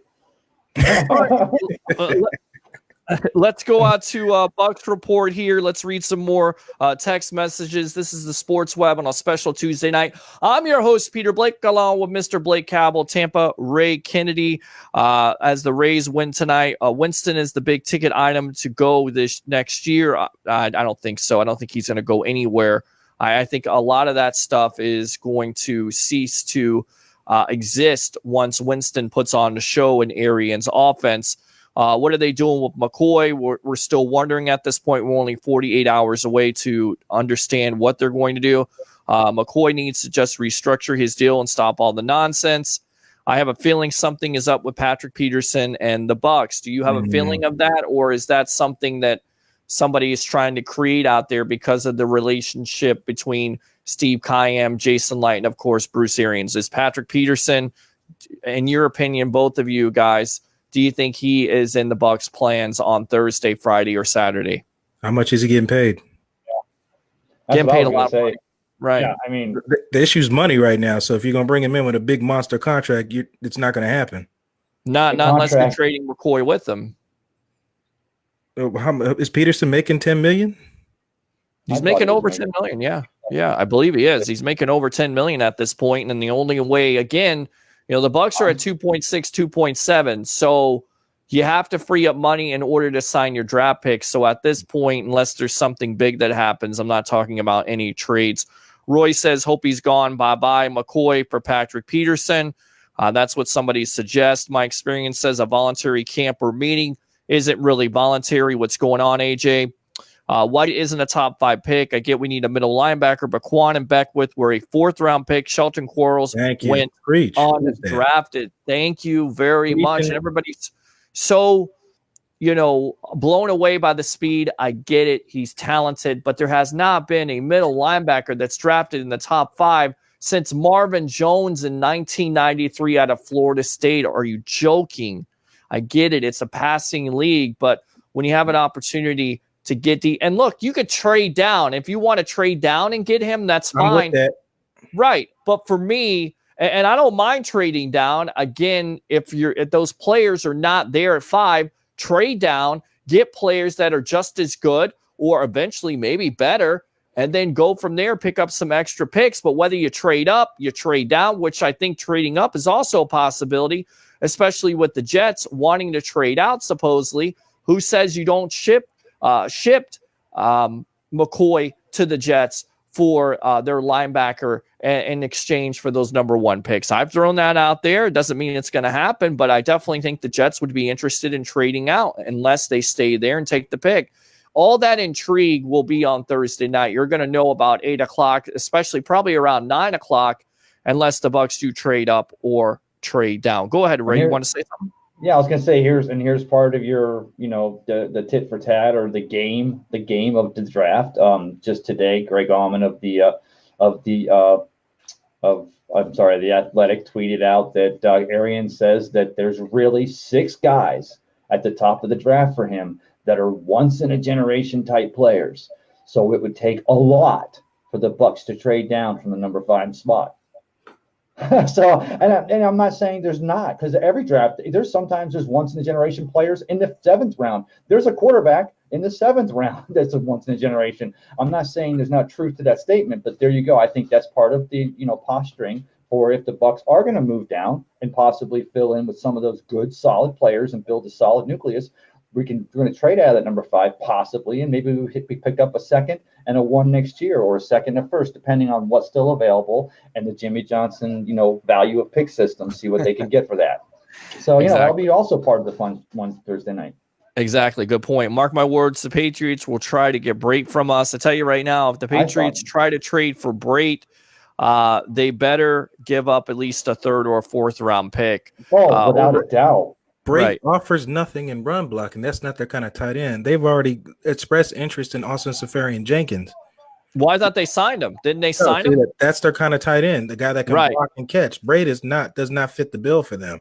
Let's go out to Bucs Report here. Let's read some more text messages. This is the Sports Web on a special Tuesday night. I'm your host, Peter Blake, along with Mr. Blake Cabell, Tampa Ray Kennedy. As the Rays win tonight, Winston is the big ticket item to go this next year. I don't think so. I don't think he's going to go anywhere. I think a lot of that stuff is going to cease to exist once Winston puts on the show in Arians' offense. What are they doing with McCoy? We're still wondering at this point. We're only 48 hours away to understand what they're going to do. McCoy needs to just restructure his deal and stop all the nonsense. I have a feeling something is up with Patrick Peterson and the Bucs. Do you have a feeling of that, or is that something that somebody is trying to create out there because of the relationship between Steve Kayam, Jason Light, and, of course, Bruce Arians? Is Patrick Peterson, in your opinion, both of you guys, do you think he is in the Bucs' plans on Thursday, Friday, or Saturday? How much is he getting paid? Yeah. Getting paid a lot of money. Right. Yeah, I mean, The issue's money right now. So if you're gonna bring him in with a big monster contract, it's not gonna happen. Not unless they're trading McCoy with them. How is Peterson making 10 million? He's making over 10 million. Yeah. Yeah, I believe he is. He's making over 10 million at this point. And the only way, again, the Bucs are at 2.6, 2.7. So you have to free up money in order to sign your draft picks. So at this point, unless there's something big that happens, I'm not talking about any trades. Roy says, hope he's gone. Bye-bye, McCoy for Patrick Peterson. That's what somebody suggests. My experience says a voluntary camp or meeting isn't really voluntary. What's going on, AJ? White isn't a top 5 pick. I get we need a middle linebacker, but Quan and Beckwith were a 4th-round pick. Shelton Quarles went undrafted. Thank you very much. And everybody's so, blown away by the speed. I get it. He's talented, but there has not been a middle linebacker that's drafted in the top 5 since Marvin Jones in 1993 out of Florida State. Are you joking? I get it. It's a passing league, but when you have an opportunity to get and look, you could trade down. If you want to trade down and get him, that's fine. Right. But for me, and I don't mind trading down. Again, if those players are not there at 5, trade down, get players that are just as good or eventually maybe better, and then go from there, pick up some extra picks. But whether you trade up, you trade down, which I think trading up is also a possibility, especially with the Jets wanting to trade out, supposedly. Who says you don't shipped McCoy to the Jets for their linebacker in exchange for those number 1 picks? I've thrown that out there. It doesn't mean it's going to happen, but I definitely think the Jets would be interested in trading out unless they stay there and take the pick. All that intrigue will be on Thursday night. You're going to know about 8 o'clock, especially probably around 9 o'clock, unless the Bucs do trade up or trade down. Go ahead, Ray. You want to say something? Yeah, I was going to say here's part of your, the tit for tat or the game of the draft. Just today, Greg Allman of the Athletic tweeted out that Arian says that there's really 6 guys at the top of the draft for him that are once in a generation type players. So it would take a lot for the Bucs to trade down from the number 5 spot. So, and I'm not saying there's not, because every draft, there's once in a generation players in the 7th round. There's a quarterback in the 7th round that's a once in a generation. I'm not saying there's not truth to that statement, but there you go. I think that's part of the, posturing for if the Bucs are going to move down and possibly fill in with some of those good, solid players and build a solid nucleus. We're going to trade out of that number 5 possibly, and maybe we pick up a 2nd and a 1 next year, or a 2nd and a 1st, depending on what's still available and the Jimmy Johnson, value of pick system. See what they can get for that. So that'll be also part of the fun one Thursday night. Exactly. Good point. Mark my words. The Patriots will try to get Brate from us. I tell you right now, if the Patriots try to trade for Brate, they better give up at least a 3rd or a 4th round pick. Oh, without a doubt. Brate offers nothing in run blocking. That's not their kind of tight end. They've already expressed interest in Austin Seferian-Jenkins. Well, I thought they signed him. Didn't they sign him? That's their kind of tight end, the guy that can block and catch. Brate does not fit the bill for them.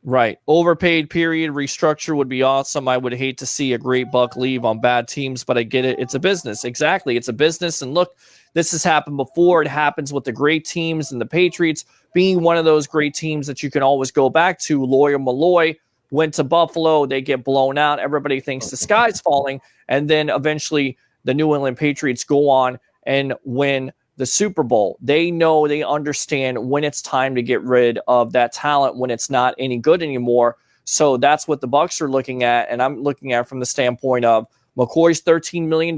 Right. Overpaid period. Restructure would be awesome. I would hate to see a great buck leave on bad teams, but I get it. It's a business. Exactly. It's a business. And look, this has happened before. It happens with the great teams, and the Patriots being one of those great teams that you can always go back to. Lawyer Malloy went to Buffalo. They get blown out. Everybody thinks the sky's falling. And then eventually the New England Patriots go on and win the Super Bowl. They know, they understand when it's time to get rid of that talent, when it's not any good anymore. So that's what the Bucs are looking at. And I'm looking at from the standpoint of McCoy's $13 million.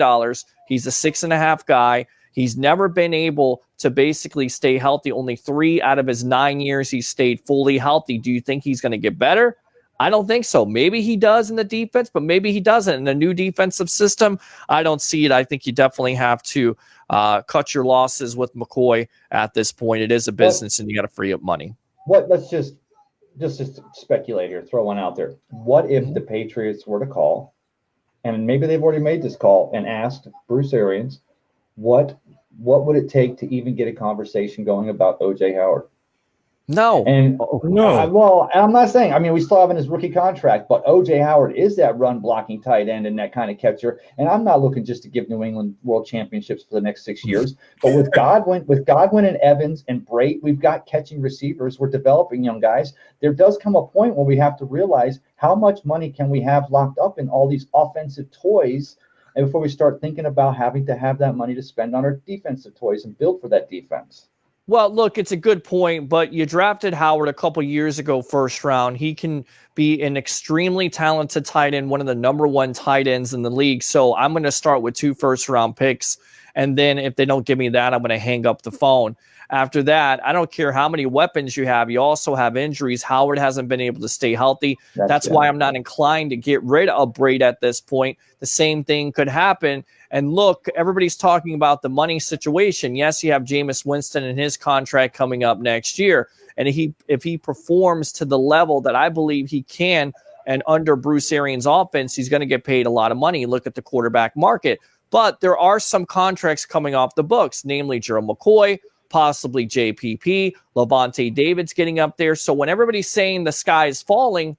He's a 6.5 guy. He's never been able to basically stay healthy. Only 3 out of his 9 years he's stayed fully healthy. Do you think he's going to get better? I don't think so. Maybe he does in the defense, but maybe he doesn't. In the new defensive system, I don't see it. I think you definitely have to cut your losses with McCoy at this point. It is a business, and you got to free up money. Let's just speculate here, throw one out there. What if the Patriots were to call, and maybe they've already made this call, and asked Bruce Arians, what would it take to even get a conversation going about O.J. Howard? No. And No. well, I'm not saying. I mean, we still have in his rookie contract, but OJ Howard is that run blocking tight end and that kind of catcher. And I'm not looking just to give New England world championships for the next 6 years. But with Godwin and Evans and Brait, we've got catching receivers. We're developing young guys. There does come a point where we have to realize how much money can we have locked up in all these offensive toys, and before we start thinking about having to have that money to spend on our defensive toys and build for that defense. Well, look, it's a good point, but you drafted Howard a couple years ago, first round. He can be an extremely talented tight end, one of the number one tight ends in the league. So I'm going to start with 2 first-round picks, and then if they don't give me that, I'm going to hang up the phone. After that, I don't care how many weapons you have. You also have injuries. Howard hasn't been able to stay healthy. That's why I'm not inclined to get rid of Brait at this point. The same thing could happen. And look, everybody's talking about the money situation. Yes, you have Jameis Winston and his contract coming up next year. And if he performs to the level that I believe he can, and under Bruce Arians' offense, he's going to get paid a lot of money. Look at the quarterback market. But there are some contracts coming off the books, namely Gerald McCoy, possibly JPP, Levante David's getting up there. So when everybody's saying the sky is falling,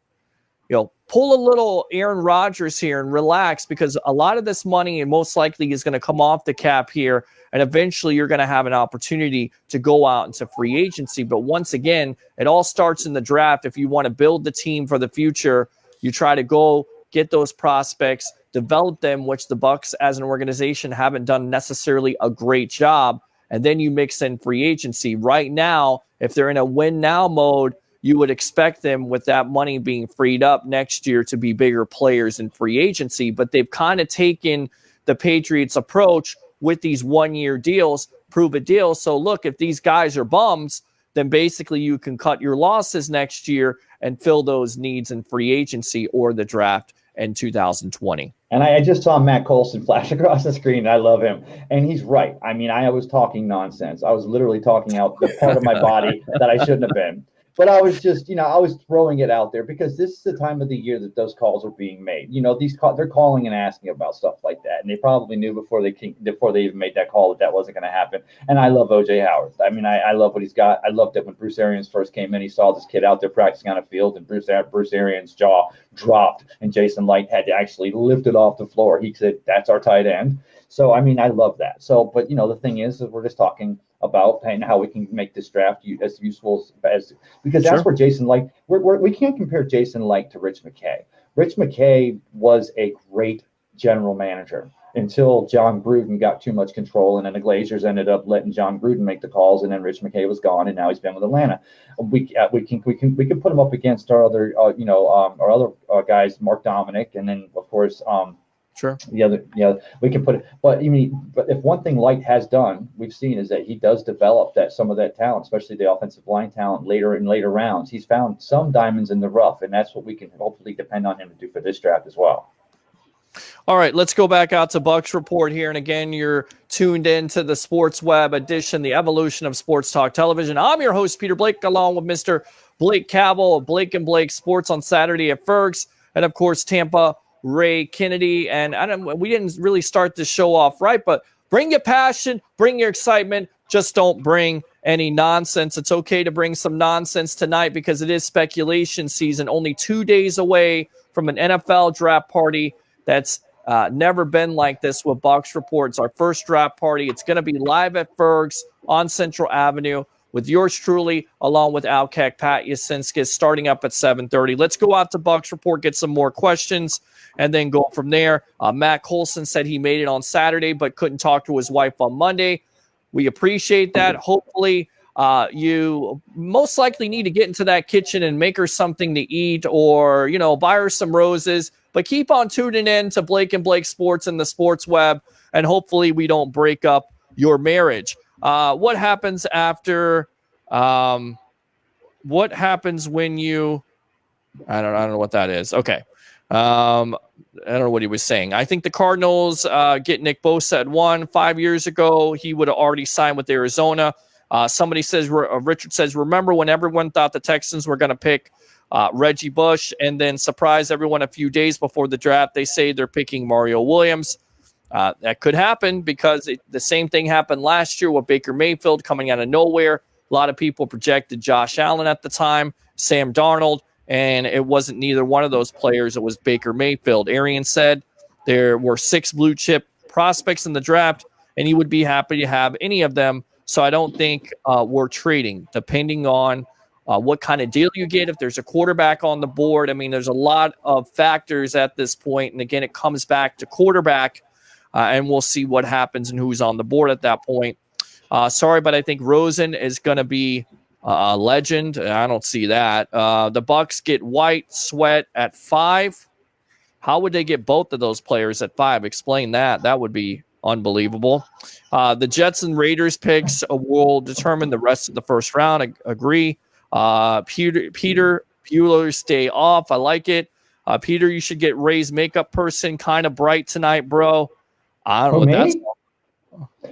pull a little Aaron Rodgers here and relax, because a lot of this money and most likely is going to come off the cap here. And eventually you're going to have an opportunity to go out into free agency. But once again, it all starts in the draft. If you want to build the team for the future, you try to go get those prospects, develop them, which the Bucs as an organization haven't done necessarily a great job. And then you mix in free agency. Right now, if they're in a win now mode, you would expect them, with that money being freed up next year, to be bigger players in free agency. But they've kind of taken the Patriots approach with these 1-year deals, prove it deals. So look, if these guys are bums, then basically you can cut your losses next year and fill those needs in free agency or the draft in 2020. And I just saw Matt Colson flash across the screen, and I love him. And he's right. I mean, I was talking nonsense. I was literally talking out the part of my body that I shouldn't have been. But I was just, I was throwing it out there because this is the time of the year that those calls are being made. They're calling and asking about stuff like that, and they probably knew before they even made that call that wasn't going to happen. And I love OJ Howard. I mean, I love what he's got. I loved it when Bruce Arians first came in. He saw this kid out there practicing on a field, and Bruce Arians' jaw dropped, and Jason Licht had to actually lift it off the floor. He said, "That's our tight end." So, I mean, I love that. So, but the thing is that we're just talking about and how we can make this draft as useful as, because that's where Jason Licht, we can't compare Jason Licht to Rich McKay. Rich McKay was a great general manager until John Gruden got too much control, and then the Glazers ended up letting John Gruden make the calls, and then Rich McKay was gone, and now he's been with Atlanta. We can put him up against our other our other guys, Mark Dominic, and then of course we can put it. But if one thing Light has done, we've seen, is that he does develop some of that talent, especially the offensive line talent later rounds. He's found some diamonds in the rough, and that's what we can hopefully depend on him to do for this draft as well. All right, let's go back out to Bucs Report here. And again, you're tuned in to the Sports Web edition, the evolution of sports talk television. I'm your host, Peter Blake, along with Mr. Blake Cabell of Blake and Blake Sports on Saturday at Fergs, and of course, Tampa Ray Kennedy. And we didn't really start this show off right, but bring your passion, bring your excitement. Just don't bring any nonsense. It's okay to bring some nonsense tonight because it is speculation season, only 2 days away from an NFL draft party that's never been like this with Bucs Reports. Our first draft party. It's going to be live at Fergs on Central Avenue with yours truly, along with Outkick Pat Yasinskis, starting up at 7:30. Let's go out to Bucs Report, get some more questions, and then go from there. Matt Colson said he made it on Saturday but couldn't talk to his wife on Monday. We appreciate that. Hopefully, you most likely need to get into that kitchen and make her something to eat, or, buy her some roses. But keep on tuning in to Blake and Blake Sports and the Sports Web, and hopefully we don't break up your marriage. What happens after? What happens when you? I don't know what that is. Okay. I don't know what he was saying. I think the Cardinals get Nick Bosa at 1. 5 years ago, he would have already signed with Arizona. Somebody says, Richard says, remember when everyone thought the Texans were going to pick Reggie Bush and then surprise everyone a few days before the draft? They say they're picking Mario Williams. That could happen because the same thing happened last year with Baker Mayfield coming out of nowhere. A lot of people projected Josh Allen at the time, Sam Darnold, and it wasn't neither one of those players. It was Baker Mayfield. Arian said there were 6 blue chip prospects in the draft, and he would be happy to have any of them. So I don't think we're trading, depending on what kind of deal you get. If there's a quarterback on the board, I mean, there's a lot of factors at this point. And again, it comes back to quarterback, and we'll see what happens and who's on the board at that point. Sorry, but I think Rosen is going to be a legend. I don't see that. The Bucs get White, Sweat at 5. How would they get both of those players at 5? Explain that. That would be unbelievable. The Jets and Raiders picks will determine the rest of the first round. I agree. Peter Bueller's day off. I like it. Peter, you should get Ray's makeup person kind of bright tonight, bro. I don't know what that's.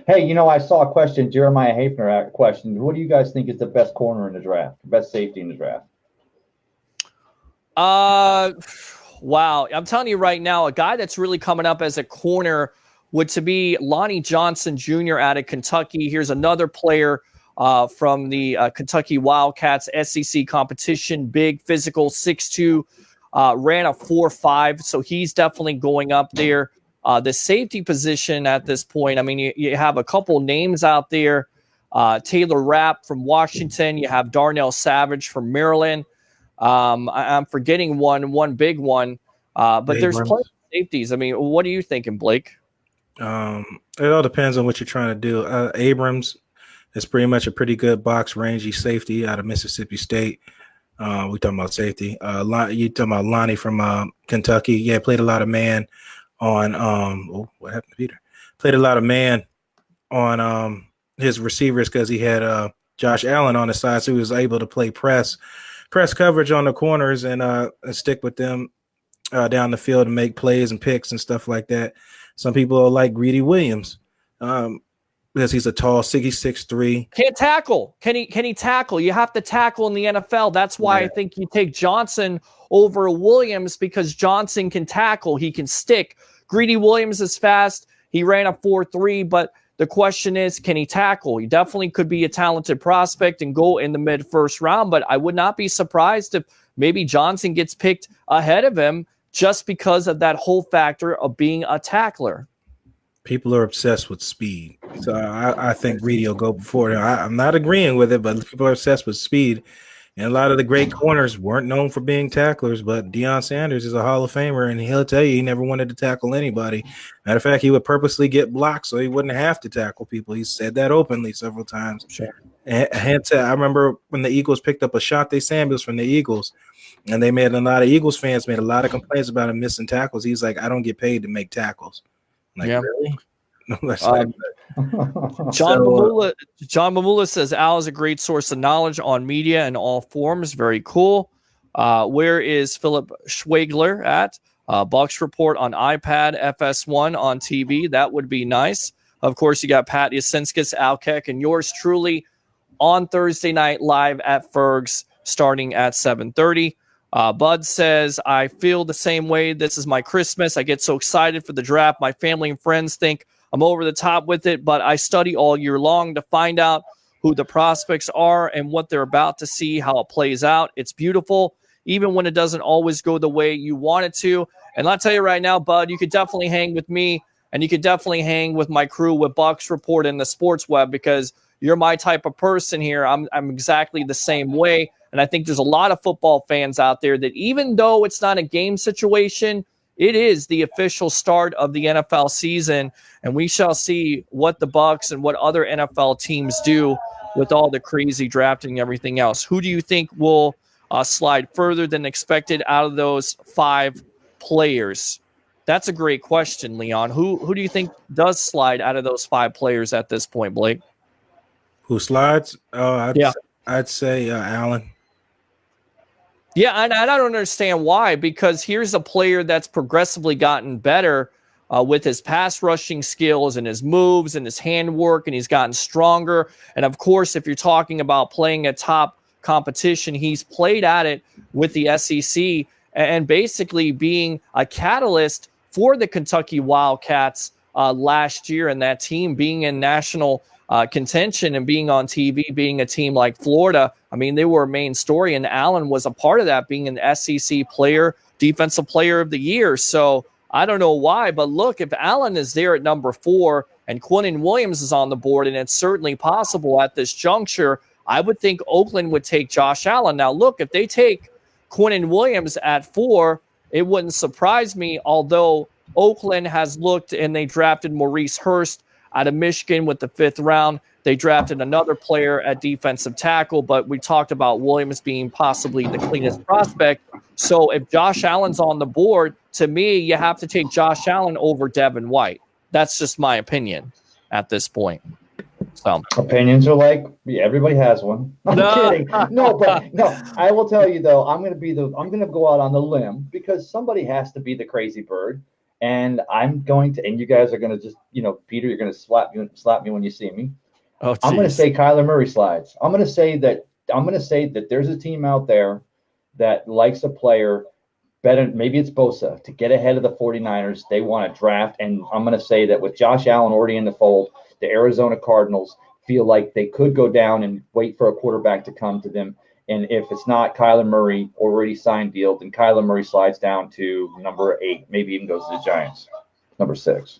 Hey, I saw a question, Jeremiah Hafner question. What do you guys think is the best corner in the draft, best safety in the draft? Wow. I'm telling you right now, a guy that's really coming up as a corner would to be Lonnie Johnson Jr. out of Kentucky. Here's another player from the Kentucky Wildcats SEC competition, big, physical, 6'2", ran a 4.5, so he's definitely going up there. The safety position at this point, I mean, you have a couple names out there. Taylor Rapp from Washington. You have Darnell Savage from Maryland. I'm forgetting one big one, but there's plenty of safeties. I mean, what are you thinking, Blake? It all depends on what you're trying to do. Abrams is pretty much a pretty good box rangy safety out of Mississippi State. We talking about safety. You talking about Lonnie from Kentucky? Yeah, played a lot of man on. What happened to Peter? Played a lot of man on his receivers because he had Josh Allen on the side, so he was able to play press coverage on the corners and stick with them down the field and make plays and picks and stuff like that. Some people like Greedy Williams because he's a tall 6'3". Can't tackle. Can he tackle? You have to tackle in the NFL. That's why I think you take Johnson over Williams, because Johnson can tackle. He can stick. Greedy Williams is fast. He ran a 4.3, but the question is, can he tackle? He definitely could be a talented prospect and go in the mid-first round, but I would not be surprised if maybe Johnson gets picked ahead of him just because of that whole factor of being a tackler. People are obsessed with speed. So I think Greedy will go before him. I'm not agreeing with it, but people are obsessed with speed. And a lot of the great corners weren't known for being tacklers, but Deion Sanders is a Hall of Famer, and he'll tell you he never wanted to tackle anybody. Matter of fact, he would purposely get blocked so he wouldn't have to tackle people. He said that openly several times. Sure. And I remember when the Eagles picked up Ashanti Samuels from the Eagles, and they made a lot of Eagles fans made a lot of complaints about him missing tackles. He's like, I don't get paid to make tackles. I'm like, really? John Mamula says Al is a great source of knowledge on media in all forms. Very cool. Where is Philip Schwegler at? Bucs Report on iPad, FS1 on TV. That would be nice. Of course, you got Pat Yasinskis, Al Keck, and yours truly on Thursday night live at Ferg's starting at 7:30. Bud says, I feel the same way. This is my Christmas. I get so excited for the draft. My family and friends think I'm over the top with it, but I study all year long to find out who the prospects are and what they're about to see, how it plays out. It's beautiful, even when it doesn't always go the way you want it to. And I'll tell you right now, Bud, you could definitely hang with me, and you could definitely hang with my crew with Bucs Report and the Sports Web, because you're my type of person here. I'm exactly the same way. And I think there's a lot of football fans out there that even though it's not a game situation, it is the official start of the NFL season, and we shall see what the Bucs and what other NFL teams do with all the crazy drafting and everything else. Who do you think will slide further than expected out of those 5 players? That's a great question, Leon. Who do you think does slide out of those 5 players at this point, Blake? Who slides? I'd say Allen. Yeah, and I don't understand why, because here's a player that's progressively gotten better with his pass rushing skills and his moves and his handwork, and he's gotten stronger. And, of course, if you're talking about playing a top competition, he's played at it with the SEC and basically being a catalyst for the Kentucky Wildcats last year, and that team being in national contention and being on TV, being a team like Florida. I mean, they were a main story, and Allen was a part of that, being an SEC player, defensive player of the year. So I don't know why, but look, if Allen is there at number 4 and Quinnen Williams is on the board, and it's certainly possible at this juncture, I would think Oakland would take Josh Allen. Now, look, if they take Quinnen Williams at 4, it wouldn't surprise me, although Oakland has looked and they drafted Maurice Hurst out of Michigan with the 5th round. They drafted another player at defensive tackle, but we talked about Williams being possibly the cleanest prospect. So if Josh Allen's on the board, to me, you have to take Josh Allen over Devin White. That's just my opinion at this point. So opinions are like, yeah, everybody has one. I'm kidding. No, I will tell you though, I'm going to go out on the limb because somebody has to be the crazy bird. And I'm going to, and you guys are going to just, Peter, you're going to slap me when you see me. Oh, I'm going to say Kyler Murray slides. I'm going to say that there's a team out there that likes a player better. Maybe it's Bosa to get ahead of the 49ers. They want to draft. And I'm going to say that with Josh Allen already in the fold, the Arizona Cardinals feel like they could go down and wait for a quarterback to come to them. And if it's not Kyler Murray already signed deal, then Kyler Murray slides down to number 8, maybe even goes to the Giants, number 6.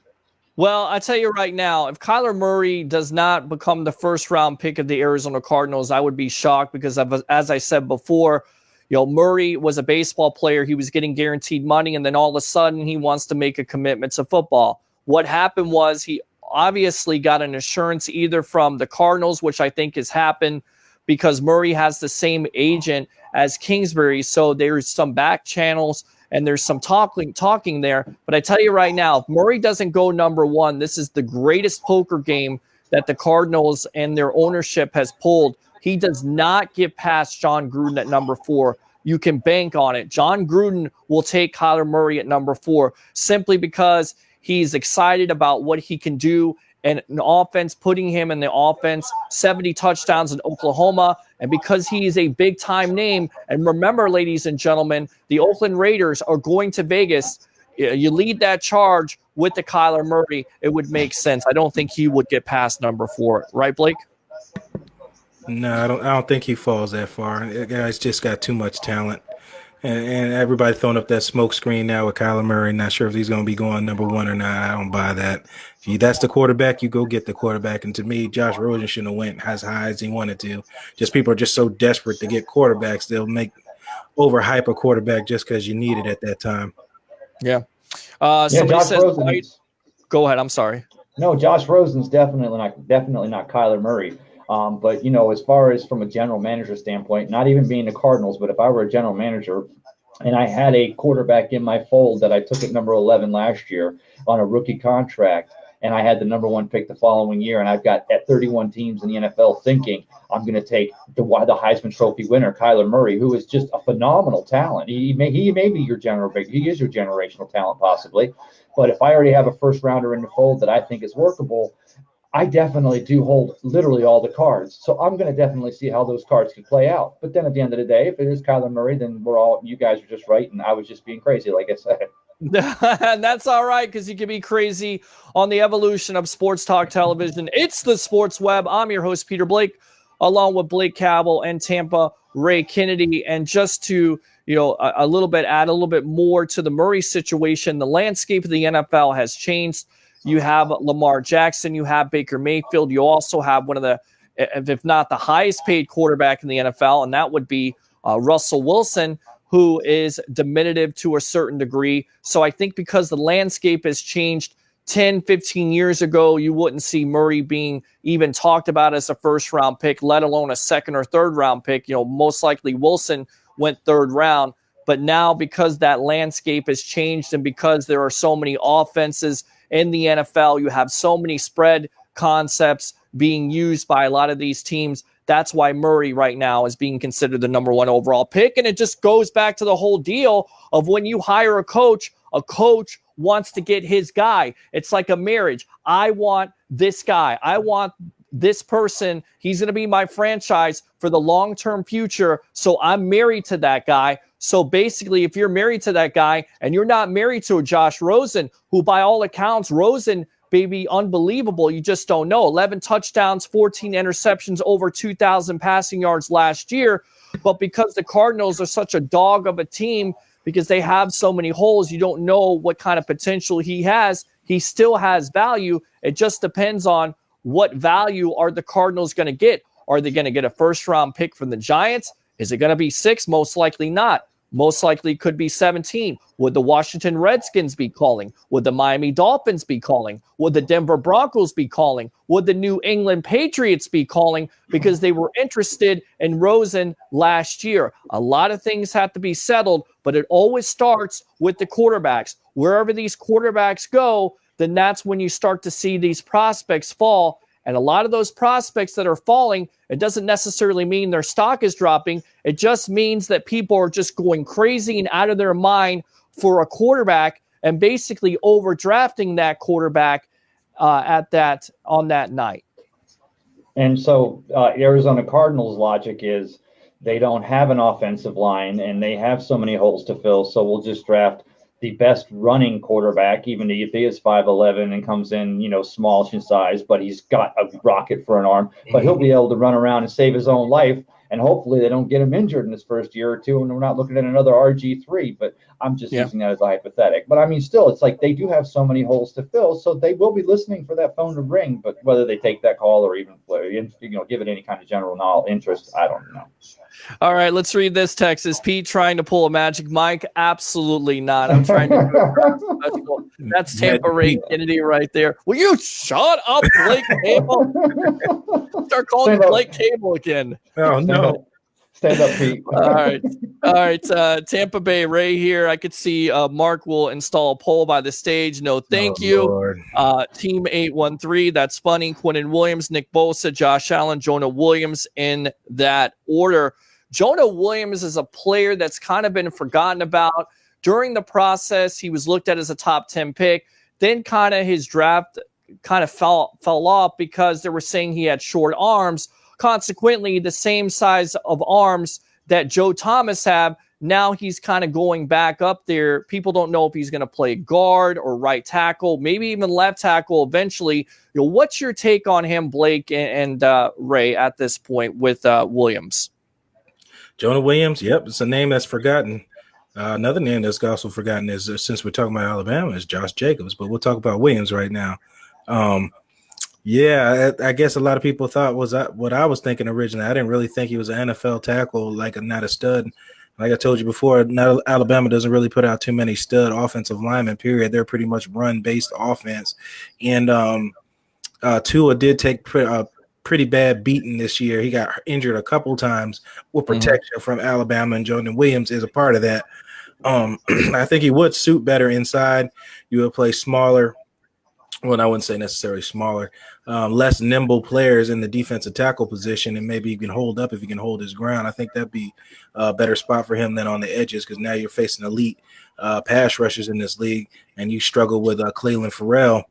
Well, I tell you right now, if Kyler Murray does not become the first-round pick of the Arizona Cardinals, I would be shocked because, as I said before, Murray was a baseball player. He was getting guaranteed money, and then all of a sudden he wants to make a commitment to football. What happened was he obviously got an assurance either from the Cardinals, which I think has happened because Murray has the same agent as Kingsbury. So there's some back channels and there's some talking there. But I tell you right now, if Murray doesn't go number 1, this is the greatest poker game that the Cardinals and their ownership has pulled. He does not get past John Gruden at number 4. You can bank on it. John Gruden will take Kyler Murray at number 4 simply because he's excited about what he can do and an offense, putting him in the offense, 70 touchdowns in Oklahoma, and because he is a big-time name. And remember, ladies and gentlemen, the Oakland Raiders are going to Vegas. You lead that charge with the Kyler Murray, it would make sense. I don't think he would get past number 4. Right, Blake? No, I don't think he falls that far. The guy's just got too much talent. And everybody throwing up that smoke screen now with Kyler Murray. Not sure if he's going to be going number 1 or not. I don't buy that. If that's the quarterback, you go get the quarterback. And to me, Josh Rosen shouldn't have went as high as he wanted to. Just people are just so desperate to get quarterbacks. They'll make overhype a quarterback just because you need it at that time. Yeah. Somebody Josh says Rosen. White. Go ahead. I'm sorry. No, Josh Rosen's definitely not Kyler Murray. But, as far as from a general manager standpoint, not even being the Cardinals, but if I were a general manager and I had a quarterback in my fold that I took at number 11 last year on a rookie contract, and I had the number 1 pick the following year, and I've got at 31 teams in the NFL thinking I'm going to take the Heisman Trophy winner, Kyler Murray, who is just a phenomenal talent. He may be your he is your generational talent possibly. But if I already have a first rounder in the fold that I think is workable, I definitely do hold literally all the cards. So I'm going to definitely see how those cards could play out. But then at the end of the day, if it is Kyler Murray, then you guys are just right. And I was just being crazy, like I said. And that's all right, because you can be crazy on the evolution of sports talk television. It's the Sports Web. I'm your host, Peter Blake, along with Blake Cabell and Tampa Ray Kennedy. And just to add a little bit more to the Murray situation, the landscape of the NFL has changed. You have Lamar Jackson, you have Baker Mayfield, you also have one of the, if not the highest paid quarterback in the NFL, and that would be Russell Wilson, who is diminutive to a certain degree. So I think because the landscape has changed 10, 15 years ago, you wouldn't see Murray being even talked about as a first-round pick, let alone a second or third-round pick. Most likely Wilson went 3rd round. But now because that landscape has changed and because there are so many offenses in the NFL, you have so many spread concepts being used by a lot of these teams. That's why Murray right now is being considered the number 1 overall pick. And it just goes back to the whole deal of when you hire a coach wants to get his guy. It's like a marriage. I want this guy. I want this person. He's going to be my franchise for the long-term future. So I'm married to that guy. So basically, if you're married to that guy and you're not married to a Josh Rosen, who by all accounts, Rosen maybe unbelievable. You just don't know. 11 touchdowns, 14 interceptions, over 2,000 passing yards last year. But because the Cardinals are such a dog of a team, because they have so many holes, you don't know what kind of potential he has. He still has value. It just depends on what value are the Cardinals going to get. Are they going to get a first-round pick from the Giants? Is it going to be 6? Most likely not. Most likely could be 17. Would the Washington Redskins be calling? Would the Miami Dolphins be calling? Would the Denver Broncos be calling? Would the New England Patriots be calling because they were interested in Rosen last year? A lot of things have to be settled, but it always starts with the quarterbacks. Wherever these quarterbacks go, then that's when you start to see these prospects fall. And a lot of those prospects that are falling, it doesn't necessarily mean their stock is dropping. It just means that people are just going crazy and out of their mind for a quarterback and basically overdrafting that quarterback on that night. And so Arizona Cardinals' logic is they don't have an offensive line and they have so many holes to fill, so we'll just draft the best running quarterback, even if he is 5'11" and comes in, smallish in size, but he's got a rocket for an arm. But he'll be able to run around and save his own life. And hopefully they don't get him injured in his first year or two, and we're not looking at another RG3. But I'm just using that as a hypothetic. But I mean, still, it's like they do have so many holes to fill, so they will be listening for that phone to ring. But whether they take that call or even give it any kind of general interest, I don't know. All right, let's read this text. Is Pete trying to pull a Magic Mike? Absolutely not. I'm trying to. That's Tampa Ray Kennedy right there. Will you shut up, Blake Cable? Start calling Blake Cable again. Oh, no. Stand up, Pete. All right. Tampa Bay Ray here. I could see Mark will install a poll by the stage. No, thank you. Lord. Team 813. That's funny. Quinnen Williams, Nick Bosa, Josh Allen, Jonah Williams in that order. Jonah Williams is a player that's kind of been forgotten about. During the process, he was looked at as a top 10 pick. Then kind of his draft kind of fell off because they were saying he had short arms. Consequently, the same size of arms that Joe Thomas have, now he's kind of going back up there. People don't know if he's going to play guard or right tackle, maybe even left tackle eventually. What's your take on him, Blake and Ray, at this point with Williams? Jonah Williams, yep, it's a name that's forgotten. Another name that's also forgotten is, since we're talking about Alabama, is Josh Jacobs, but we'll talk about Williams right now. I guess a lot of people thought was what I was thinking originally. I didn't really think he was an NFL tackle, not a stud. Like I told you before, Alabama doesn't really put out too many stud offensive linemen, period. They're pretty much run-based offense. And Tua did take pretty bad beating this year. He got injured a couple times with protection from Alabama, and Jonah Williams is a part of that. I think he would suit better inside. You would play smaller. Well, I wouldn't say necessarily smaller, less nimble players in the defensive tackle position, and maybe you can hold up if he can hold his ground. I think that'd be a better spot for him than on the edges, because now you're facing elite pass rushers in this league, and you struggle with Cleveland Farrell,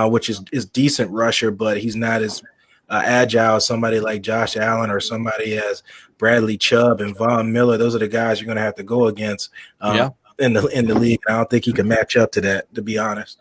which is decent rusher, but he's not as agile as somebody like Josh Allen or somebody as Bradley Chubb and Von Miller. Those are the guys you're going to have to go against in the league. I don't think he can match up to that, to be honest.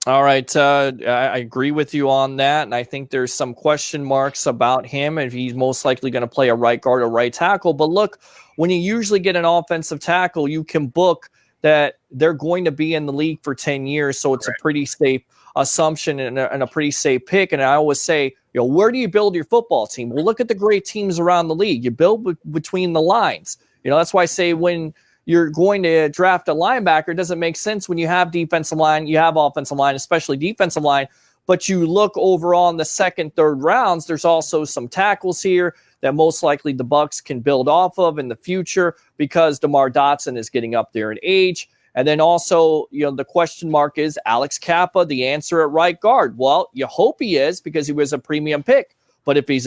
All right. I agree with you on that. And I think there's some question marks about him if he's most likely going to play a right guard or right tackle. But look, when you usually get an offensive tackle, you can book that they're going to be in the league for 10 years. So it's a pretty safe assumption and a pretty safe pick. And I always say, where do you build your football team? Well, look at the great teams around the league. You build between the lines. That's why I say when you're going to draft a linebacker, it doesn't make sense when you have defensive line, you have offensive line, especially defensive line, but you look overall in the second, third rounds, there's also some tackles here that most likely the Bucs can build off of in the future because DeMar Dotson is getting up there in age. And then also, the question mark is Alex Kappa, the answer at right guard. Well, you hope he is because he was a premium pick. But if he's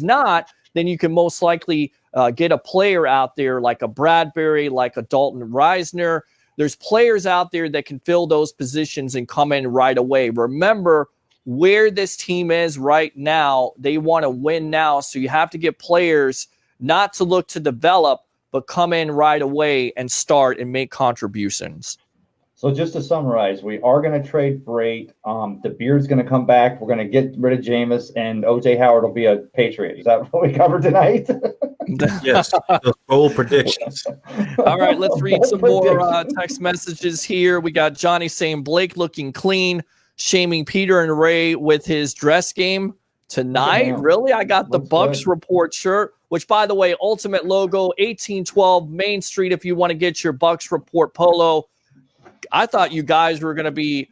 not, then you can most likely get a player out there like a Bradbury, like a Dalton Reisner. There's players out there that can fill those positions and come in right away. Remember where this team is right now. They want to win now. So you have to get players not to look to develop, but come in right away and start and make contributions. So just to summarize, we are going to trade Brait. The Beard's going to come back. We're going to get rid of Jameis, and OJ Howard will be a Patriot. Is that what we covered tonight? Yes, those bold predictions. All right, let's read Bold some more prediction. text messages here. We got Johnny saying Blake looking clean, shaming Peter and Ray with his dress game tonight. Yeah, really? I got the looks Bucks good. Report shirt, which, by the way, Ultimate Logo, 1812 Main Street. If you want to get your Bucks Report polo, I thought you guys were going to be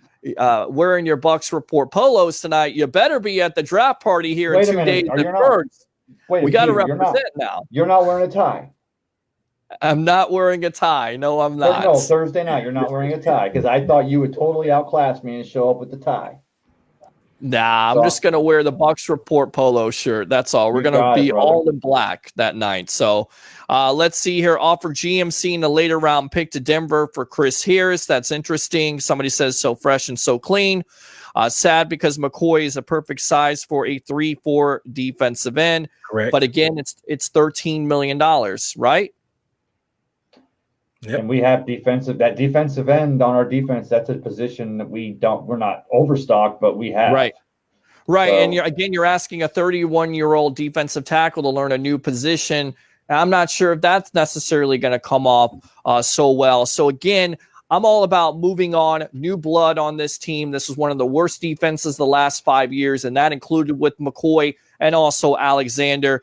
wearing your Bucks Report polos tonight. You better be at the draft party here Wait a in 2 minute. days Are at you not? Birds. Wait, We got to Peter, represent now. You're not wearing a tie. I'm not wearing a tie. No, I'm not. No, Thursday night, you're not wearing a tie because I thought you would totally outclass me and show up with the tie. Nah, I'm just gonna wear the Bucks Report polo shirt. That's all. We're You gonna got be it, brother. all in black that night. So let's see here. Offer GMC in the later round pick to Denver for Chris Harris. That's interesting. Somebody says so fresh and so clean. Sad because McCoy is a perfect size for a 3-4 defensive end. Correct. But again, it's $13 million, right? Yep. And we have that defensive end on our defense. That's a position that we're not overstocked, but we have. Right. Right. So, And you're asking a 31-year-old defensive tackle to learn a new position. I'm not sure if that's necessarily going to come off so well. So again, I'm all about moving on, new blood on this team. This is one of the worst defenses the last 5 years, and that included with McCoy and also Alexander.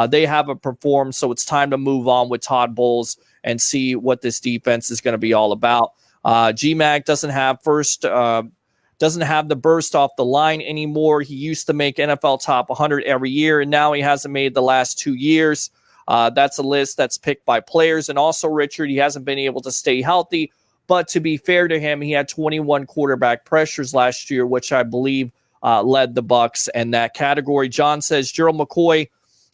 They haven't performed, so it's time to move on with Todd Bowles and see what this defense is going to be all about. GMAC doesn't have the burst off the line anymore. He used to make NFL top 100 every year, and now he hasn't made the last 2 years. That's a list that's picked by players. And also, Richard, he hasn't been able to stay healthy. But to be fair to him, he had 21 quarterback pressures last year, which I believe led the Bucs in that category. John says Gerald McCoy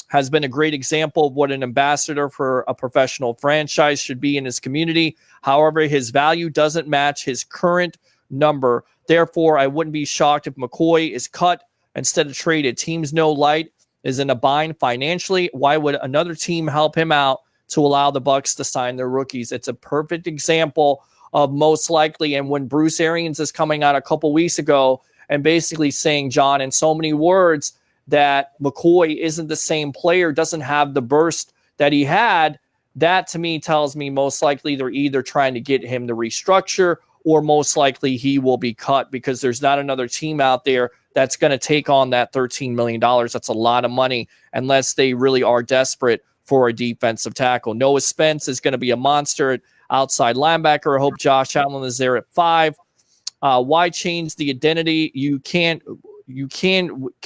has been a great example of what an ambassador for a professional franchise should be in his community. However, his value doesn't match his current number. Therefore, I wouldn't be shocked if McCoy is cut instead of traded. Teams know Light is in a bind financially. Why would another team help him out to allow the Bucs to sign their rookies? It's a perfect example of most likely. And when Bruce Arians is coming out a couple weeks ago and basically saying, John, in so many words, that McCoy isn't the same player, doesn't have the burst that he had, that to me tells me most likely they're either trying to get him to restructure or most likely he will be cut because there's not another team out there that's going to take on that $13 million. That's a lot of money unless they really are desperate for a defensive tackle. Noah Spence is going to be a monster at outside linebacker. I hope Josh Allen is there at 5. Why change the identity? Can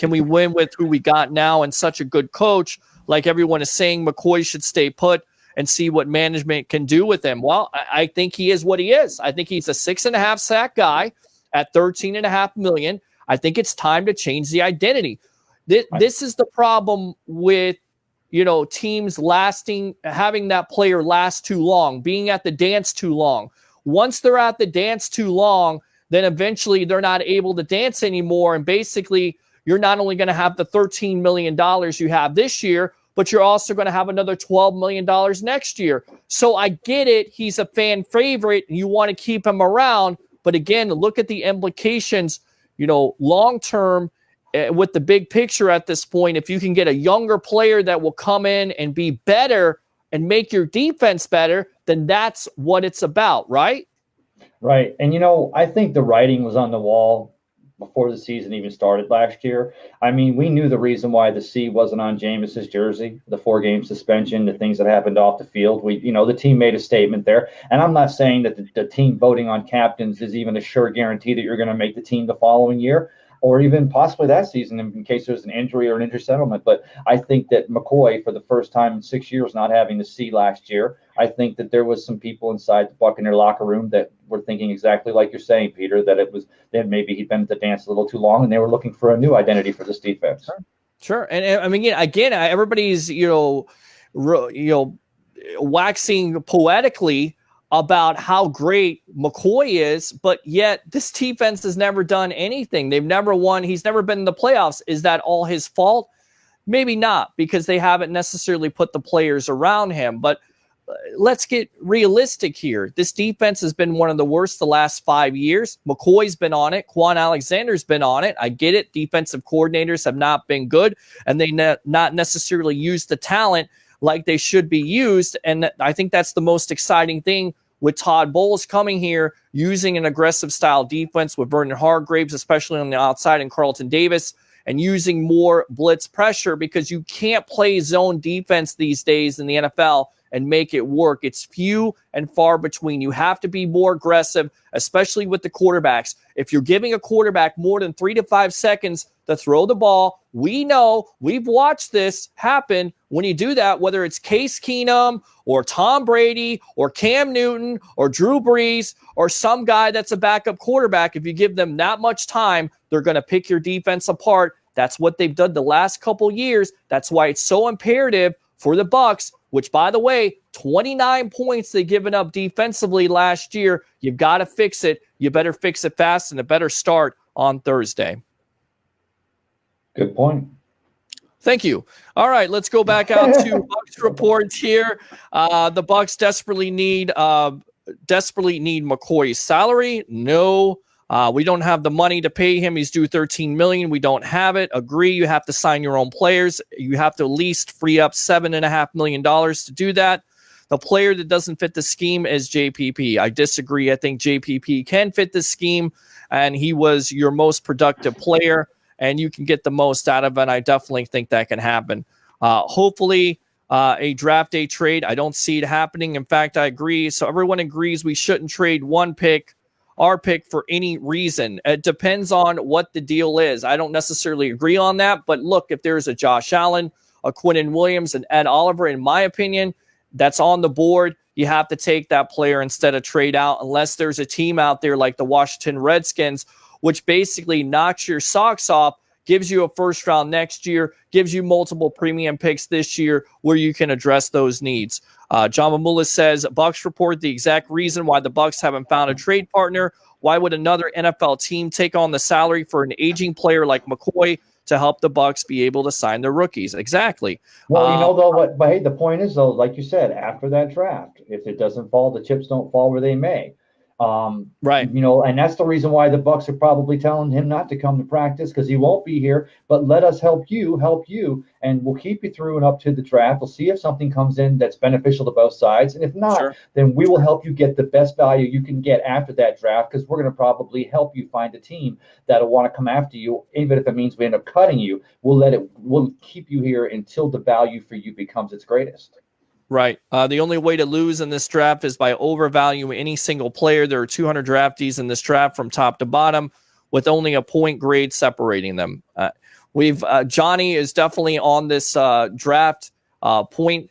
we win with who we got now and such a good coach? Like everyone is saying, McCoy should stay put and see what management can do with him. Well, I think he is what he is. I think he's a 6.5 sack guy at $13.5 million. I think it's time to change the identity. This is the problem with, teams having that player last too long, being at the dance too long. Once they're at the dance too long, then eventually they're not able to dance anymore. And basically, you're not only going to have the $13 million you have this year, but you're also going to have another $12 million next year. So I get it. He's a fan favorite and you want to keep him around. But again, look at the implications, long-term with the big picture at this point. If you can get a younger player that will come in and be better and make your defense better, then that's what it's about, right? Right. And, I think the writing was on the wall before the season even started last year. I mean, we knew the reason why the C wasn't on Jameis's jersey, the 4-game suspension, the things that happened off the field. The team made a statement there. And I'm not saying that the team voting on captains is even a sure guarantee that you're going to make the team the following year, or even possibly that season in case there's an injury or an injury settlement. But I think that McCoy, for the first time in 6 years, not having the C last year, I think that there was some people inside the Buccaneer locker room that were thinking exactly like you're saying, Peter, that maybe he'd been at the dance a little too long and they were looking for a new identity for this defense. Sure. And I mean, again, everybody's, waxing poetically about how great McCoy is, but yet this defense has never done anything. They've never won. He's never been in the playoffs. Is that all his fault? Maybe not, because they haven't necessarily put the players around him. But let's get realistic here. This defense has been one of the worst the last 5 years. McCoy's been on it. Quan Alexander's been on it. I get it. Defensive coordinators have not been good, and they not necessarily use the talent like they should be used. And I think that's the most exciting thing with Todd Bowles coming here, using an aggressive style defense with Vernon Hargreaves, especially on the outside, and Carlton Davis, and using more blitz pressure, because you can't play zone defense these days in the NFL and make it work. It's few and far between. You have to be more aggressive, especially with the quarterbacks. If you're giving a quarterback more than 3 to 5 seconds to throw the ball, we know, we've watched this happen when you do that, whether it's Case Keenum or Tom Brady or Cam Newton or Drew Brees or some guy that's a backup quarterback. If you give them that much time, they're going to pick your defense apart. That's what they've done the last couple years. That's why it's so imperative for the Bucs, which, by the way, 29 points they've given up defensively last year. You've got to fix it. You better fix it fast, and it better start on Thursday. Good point. Thank you. All right, let's go back out to Bucs reports here. The Bucs desperately need McCoy's salary. No, we don't have the money to pay him. He's due $13 million. We don't have it. Agree. You have to sign your own players. You have to at least free up $7.5 million to do that. The player that doesn't fit the scheme is JPP. I disagree. I think JPP can fit the scheme, and he was your most productive player, and you can get the most out of it. I definitely think that can happen. Hopefully, a draft day trade. I don't see it happening. In fact, I agree. So everyone agrees we shouldn't trade our pick for any reason. It depends on what the deal is. I don't necessarily agree on that. But look, if there's a Josh Allen, a Quinnen Williams, and Ed Oliver, in my opinion, that's on the board. You have to take that player instead of trade out, unless there's a team out there like the Washington Redskins, which basically knocks your socks off, gives you a first round next year, gives you multiple premium picks this year where you can address those needs. John Mamula says, Bucs report the exact reason why the Bucs haven't found a trade partner. Why would another NFL team take on the salary for an aging player like McCoy to help the Bucs be able to sign their rookies? Exactly. Well, though, but hey, the point is, though, like you said, after that draft, if it doesn't fall, the chips don't fall where they may. Right. And that's the reason why the Bucs are probably telling him not to come to practice, because he won't be here. But let us help you, and we'll keep you through and up to the draft. We'll see if something comes in that's beneficial to both sides, and if not, then we will help you get the best value you can get after that draft, because we're going to probably help you find a team that'll want to come after you, even if it means we end up cutting you. We'll keep you here until the value for you becomes its greatest. Right. The only way to lose in this draft is by overvaluing any single player. There are 200 draftees in this draft from top to bottom, with only a point grade separating them. Johnny is definitely on this draft point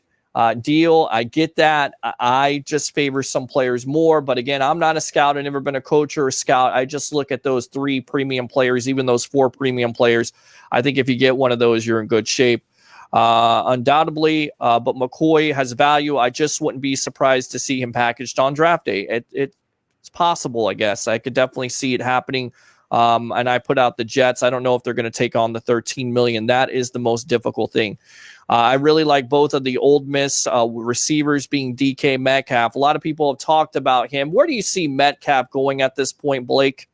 deal. I get that. I just favor some players more. But again, I'm not a scout. I've never been a coach or a scout. I just look at those 3 premium players, even those 4 premium players. I think if you get one of those, you're in good shape. Undoubtedly, but McCoy has value. I just wouldn't be surprised to see him packaged on draft day. It's possible, I guess. I could definitely see it happening. And I put out the Jets. I don't know if they're going to take on the $13 million. That is the most difficult thing. I really like both of the Ole Miss receivers, being DK Metcalf. A lot of people have talked about him. Where do you see Metcalf going at this point, Blake?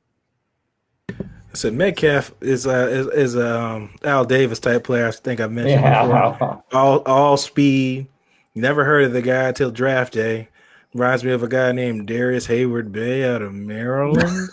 So Metcalf is Al Davis type player. I think I mentioned before. All speed. Never heard of the guy till draft day. Reminds me of a guy named Darius Hayward Bay out of Maryland.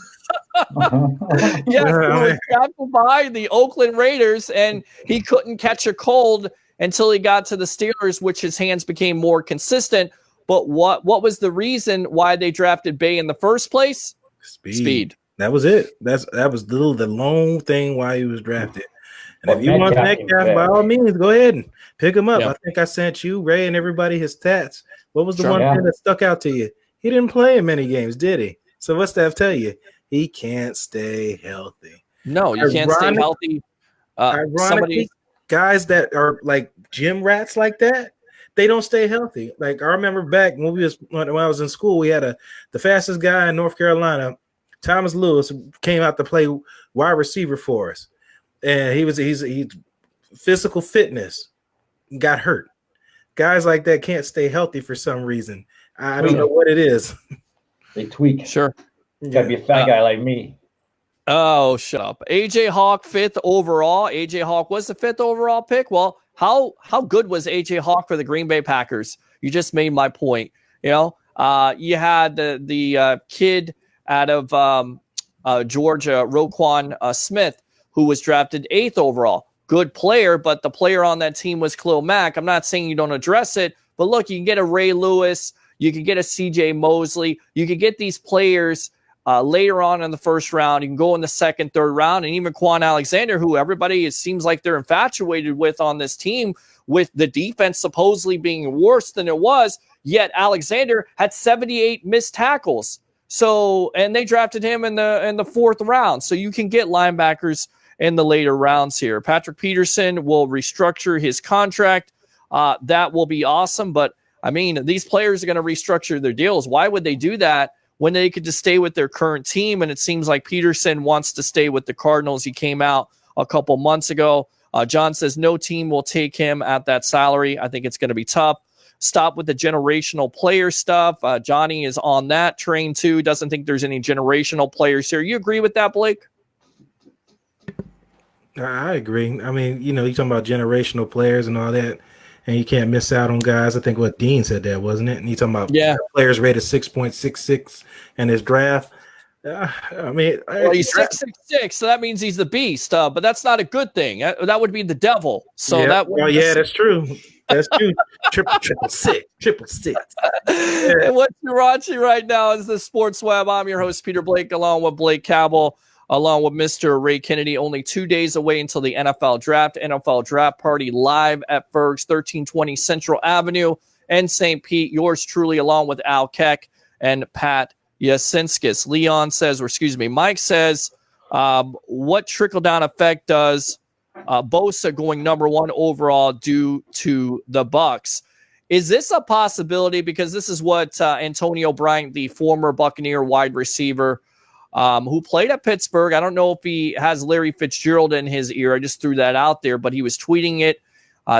Yes, he was drafted by the Oakland Raiders, and he couldn't catch a cold until he got to the Steelers, which his hands became more consistent. But what was the reason why they drafted Bay in the first place? Speed. That was it. That was the lone thing why he was drafted. And if you want Metcalf, by all means, go ahead and pick him up. Yep. I think I sent you, Ray, and everybody his stats. What was the one thing that stuck out to you? He didn't play in many games, did he? So what's that tell you? He can't stay healthy. No, you can't stay healthy. Ironically, guys that are like gym rats like that, they don't stay healthy. Like I remember back when I was in school, we had the fastest guy in North Carolina, Thomas Lewis, came out to play wide receiver for us, and he's physical fitness, got hurt. guys like that can't stay healthy for some reason. I don't Tweak. know what it is. They tweak. Sure. Gotta be a fat guy like me. Oh, shut up. AJ Hawk, 5th overall. AJ Hawk was the 5th overall pick. Well, how good was AJ Hawk for the Green Bay Packers? You just made my point. You know, you had the kid out of Georgia, Roquan Smith, who was drafted 8th overall. Good player, but the player on that team was Khalil Mack. I'm not saying you don't address it, but look, you can get a Ray Lewis, you can get a CJ Mosley, you can get these players later on in the first round. You can go in the second, third round, and even Quan Alexander, who everybody seems like they're infatuated with on this team, with the defense supposedly being worse than it was, yet Alexander had 78 missed tackles. So, and they drafted him in the 4th round. So you can get linebackers in the later rounds here. Patrick Peterson will restructure his contract. That will be awesome. But I mean, these players are going to restructure their deals. Why would they do that when they could just stay with their current team? And it seems like Peterson wants to stay with the Cardinals. He came out a couple months ago. John says no team will take him at that salary. I think it's going to be tough. Stop with the generational player stuff. Johnny is on that train too. Doesn't think there's any generational players here. You agree with that, Blake? I agree. I mean, you know, you're talking about generational players and all that, and you can't miss out on guys. I think what Dean said that, wasn't it? And he's talking about players rated 6.66 in his draft. I mean, well, he's 6'6", so that means he's the beast. But that's not a good thing. That would be the devil. So yeah. that would that's true. That's true. triple six. Yeah. And what's raunchy right now is the Sports Web. I'm your host, Peter Blake, along with Blake Cabell, along with Mr. Ray Kennedy. Only 2 days away until the NFL draft. NFL draft party live at Ferg's, 1320 Central Avenue in St. Pete. Yours truly, along with Al Keck and Pat Yasinskis. Mike says, what trickle-down effect does Bosa going number 1 overall do to the Bucs? Is this a possibility? Because this is what Antonio Bryant, the former Buccaneer wide receiver, who played at Pittsburgh. I don't know if he has Larry Fitzgerald in his ear. I just threw that out there, but he was tweeting it,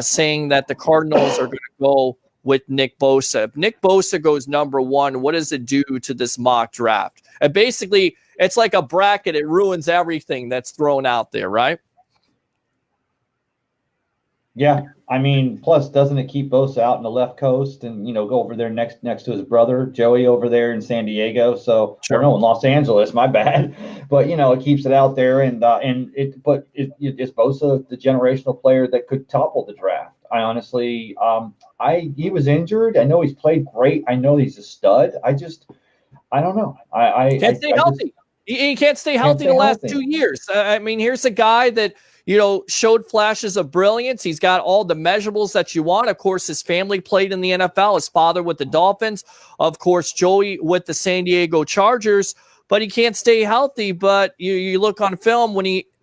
saying that the Cardinals are going to go with Nick Bosa. If Nick Bosa goes number 1, what does it do to this mock draft? And basically, it's like a bracket. It ruins everything that's thrown out there, right? Yeah, I mean, plus doesn't it keep Bosa out in the left coast and, you know, go over there next to his brother Joey over there in San Diego? So sure. No, in Los Angeles, my bad. But you know, it keeps it out there, is Bosa the generational player that could topple the draft? I honestly, he was injured. I know he's played great. I know he's a stud. I don't know. I can't stay healthy. He can't stay healthy the last 2 years. I mean, here's a guy that, you know, showed flashes of brilliance. He's got all the measurables that you want. Of course, his family played in the NFL. His father with the Dolphins. Of course, Joey with the San Diego Chargers. But he can't stay healthy. But you look on film,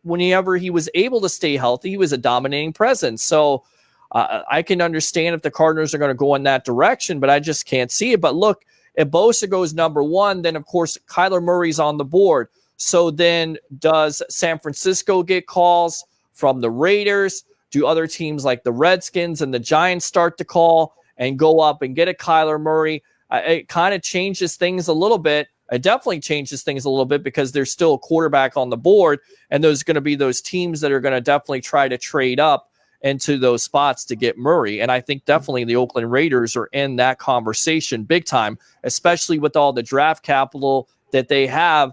whenever he was able to stay healthy, he was a dominating presence. So I can understand if the Cardinals are going to go in that direction, but I just can't see it. But look, if Bosa goes number 1, then, of course, Kyler Murray's on the board. So then does San Francisco get calls from the Raiders? Do other teams like the Redskins and the Giants start to call and go up and get a Kyler Murray? It kind of changes things a little bit. It definitely changes things a little bit because there's still a quarterback on the board, and there's going to be those teams that are going to definitely try to trade up into those spots to get Murray. And I think definitely the Oakland Raiders are in that conversation big time, especially with all the draft capital that they have.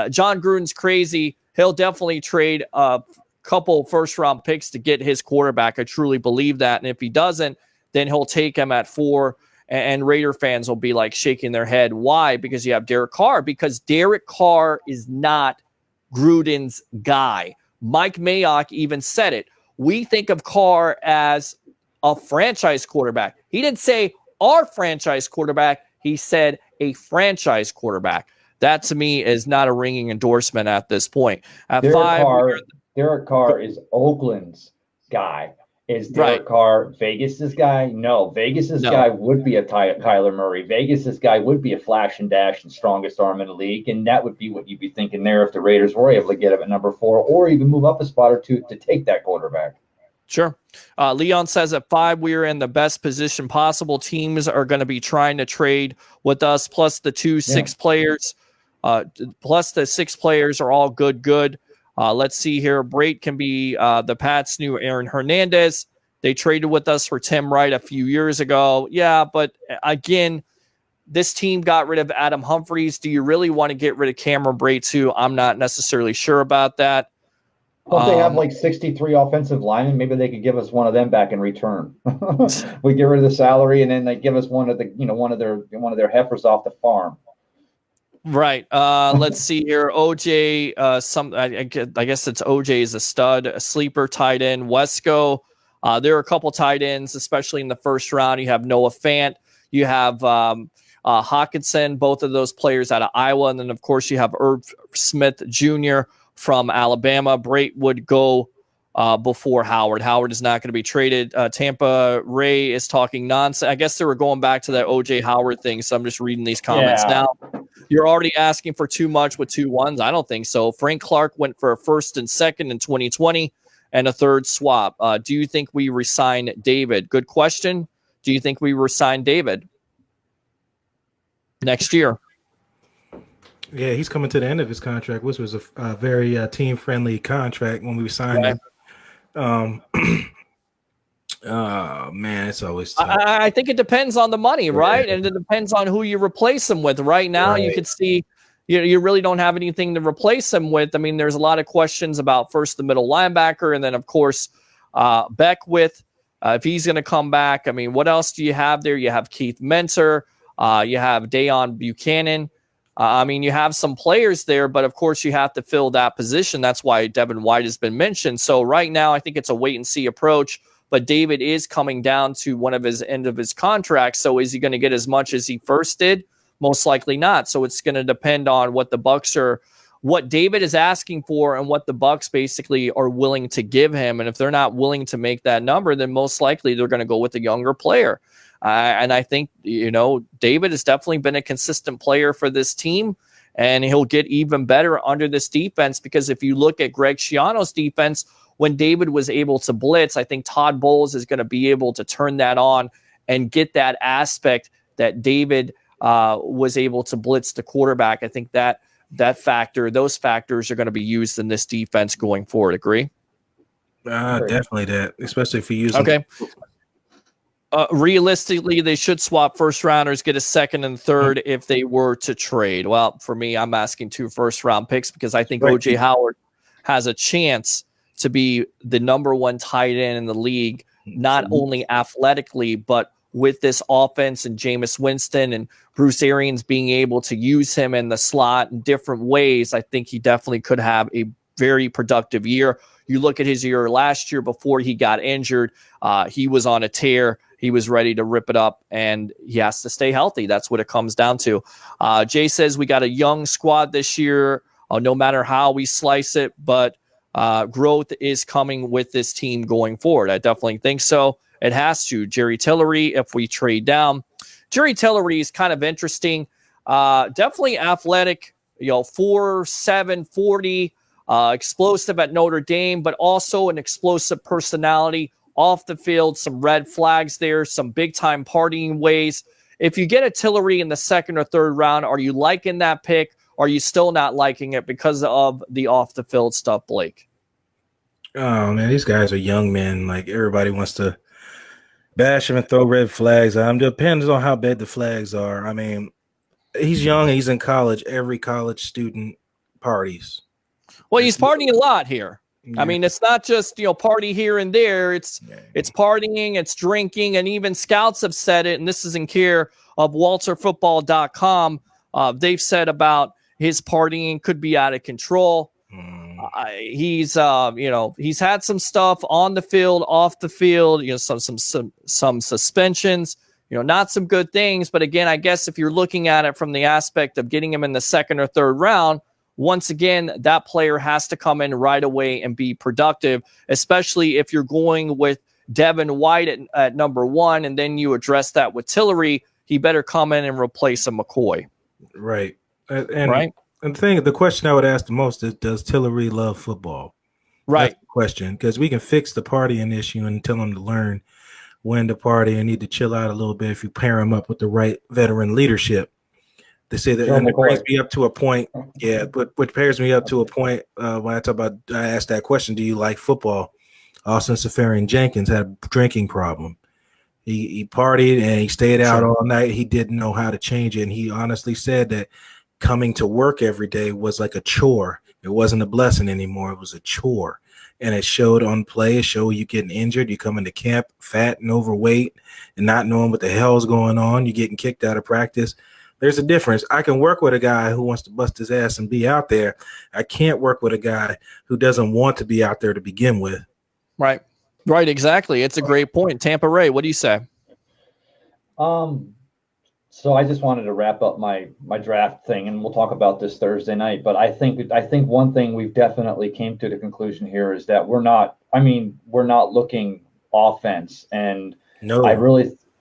John Gruden's crazy. He'll definitely trade a couple first-round picks to get his quarterback. I truly believe that. And if he doesn't, then he'll take him at 4. And Raider fans will be like shaking their head. Why? Because you have Derek Carr. Because Derek Carr is not Gruden's guy. Mike Mayock even said it. We think of Carr as a franchise quarterback. He didn't say our franchise quarterback. He said a franchise quarterback. That, to me, is not a ringing endorsement at this point. At Derek Carr is Oakland's guy. Is Derek Carr Vegas's guy? No. Vegas's guy would be a Kyler Murray. Vegas's guy would be a flash and dash and strongest arm in the league, and that would be what you'd be thinking there if the Raiders were able to get him at number 4 or even move up a spot or 2 to take that quarterback. Sure. Leon says at 5, we are in the best position possible. Teams are going to be trying to trade with us, plus the 6 players. Plus the 6 players are all good. Let's see here. Brait can be the Pats' new Aaron Hernandez. They traded with us for Tim Wright a few years ago. Yeah, but again, this team got rid of Adam Humphries. Do you really want to get rid of Cameron Brait too? I'm not necessarily sure about that. Don't they have like 63 offensive linemen? Maybe they could give us one of them back in return. We get rid of the salary, and then they give us one of their heifers off the farm. Right. Let's see here. OJ. I guess it's OJ is a stud, a sleeper tight end. Wesco. There are a couple tight ends, especially in the first round. You have Noah Fant. You have Hawkinson. Both of those players out of Iowa, and then of course you have Irv Smith Jr. from Alabama. Brait would go before Howard. Howard is not going to be traded. Tampa Ray is talking nonsense. I guess they were going back to that OJ Howard thing, so I'm just reading these comments now. You're already asking for too much with 2 1s. I don't think so. Frank Clark went for a 1st and 2nd in 2020 and a 3rd swap. Do you think we resign David? Good question. Do you think we resign David next year? Yeah, he's coming to the end of his contract, which was a very team-friendly contract when we signed him. Oh, man, it's always tough. I think it depends on the money, right? And it depends on who you replace him with. Right now, you can see you really don't have anything to replace him with. I mean, there's a lot of questions about first the middle linebacker, and then, of course, Beckwith, if he's going to come back. I mean, what else do you have there? You have Keith Mentor. You have Dayon Buchanan. I mean, you have some players there, but of course you have to fill that position. That's why Devin White has been mentioned. So right now, I think it's a wait-and-see approach. But David is coming down to one of his end of his contract. So is he going to get as much as he first did? Most likely not. So it's going to depend on what the Bucs are, what David is asking for, and what the Bucs basically are willing to give him. And if they're not willing to make that number, then most likely they're going to go with a younger player. And I think, David has definitely been a consistent player for this team, and he'll get even better under this defense, because if you look at Greg Schiano's defense, when David was able to blitz, I think Todd Bowles is going to be able to turn that on and get that aspect that David was able to blitz the quarterback. I think those factors are going to be used in this defense going forward. Agree? Definitely that, especially if you use okay. Realistically, they should swap first rounders, get a 2nd and 3rd if they were to trade. Well, for me, I'm asking 2 first-round picks because I think OJ Howard has a chance to be the number 1 tight end in the league, not only athletically, but with this offense and Jameis Winston and Bruce Arians being able to use him in the slot in different ways. I think he definitely could have a very productive year. You look at his year last year before he got injured, he was on a tear. He was ready to rip it up, and he has to stay healthy. That's what it comes down to. Jay says we got a young squad this year, no matter how we slice it, but growth is coming with this team going forward. I definitely think so. It has to. Jerry Tillery, if we trade down. Jerry Tillery is kind of interesting. Definitely athletic, 4'7", 40, explosive at Notre Dame, but also an explosive personality. Off the field, some red flags there, some big-time partying ways. If you get a Tillery in the 2nd or 3rd round, are you liking that pick? Or are you still not liking it because of the off-the-field stuff, Blake? Oh, man, these guys are young men. Like, everybody wants to bash him and throw red flags at him. Depends on how bad the flags are. I mean, he's young. He's in college. Every college student parties. Well, he's partying a lot here. I mean, it's not just, party here and there. It's partying, it's drinking, and even scouts have said it, and this is in care of WalterFootball.com. They've said about his partying could be out of control. He's had some stuff on the field, off the field, some suspensions, not some good things. But again, I guess if you're looking at it from the aspect of getting him in the 2nd or 3rd round, once again, that player has to come in right away and be productive, especially if you're going with Devin White at number 1, and then you address that with Tillery. He better come in and replace a McCoy. Right. And the question I would ask the most is, does Tillery love football? Right. That's the question, because we can fix the partying issue and tell them to learn when to party and need to chill out a little bit if you pair them up with the right veteran leadership. They say that, Joe and it brings McCoy. me up to a point. Yeah, but what pairs me up to a point when I asked that question, do you like football? Austin Safarian Jenkins had a drinking problem. He partied and he stayed out all night. He didn't know how to change it. And he honestly said that coming to work every day was like a chore. It wasn't a blessing anymore. It was a chore. And it showed on play. It showed you getting injured. You come into camp fat and overweight and not knowing what the hell's going on. You're getting kicked out of practice. There's a difference. I can work with a guy who wants to bust his ass and be out there. I can't work with a guy who doesn't want to be out there to begin with. Right. Right, exactly. It's a great point. Tampa Ray, what do you say? So I just wanted to wrap up my draft thing, and we'll talk about this Thursday night. But I think one thing we've definitely came to the conclusion here is that we're not looking offense, and No,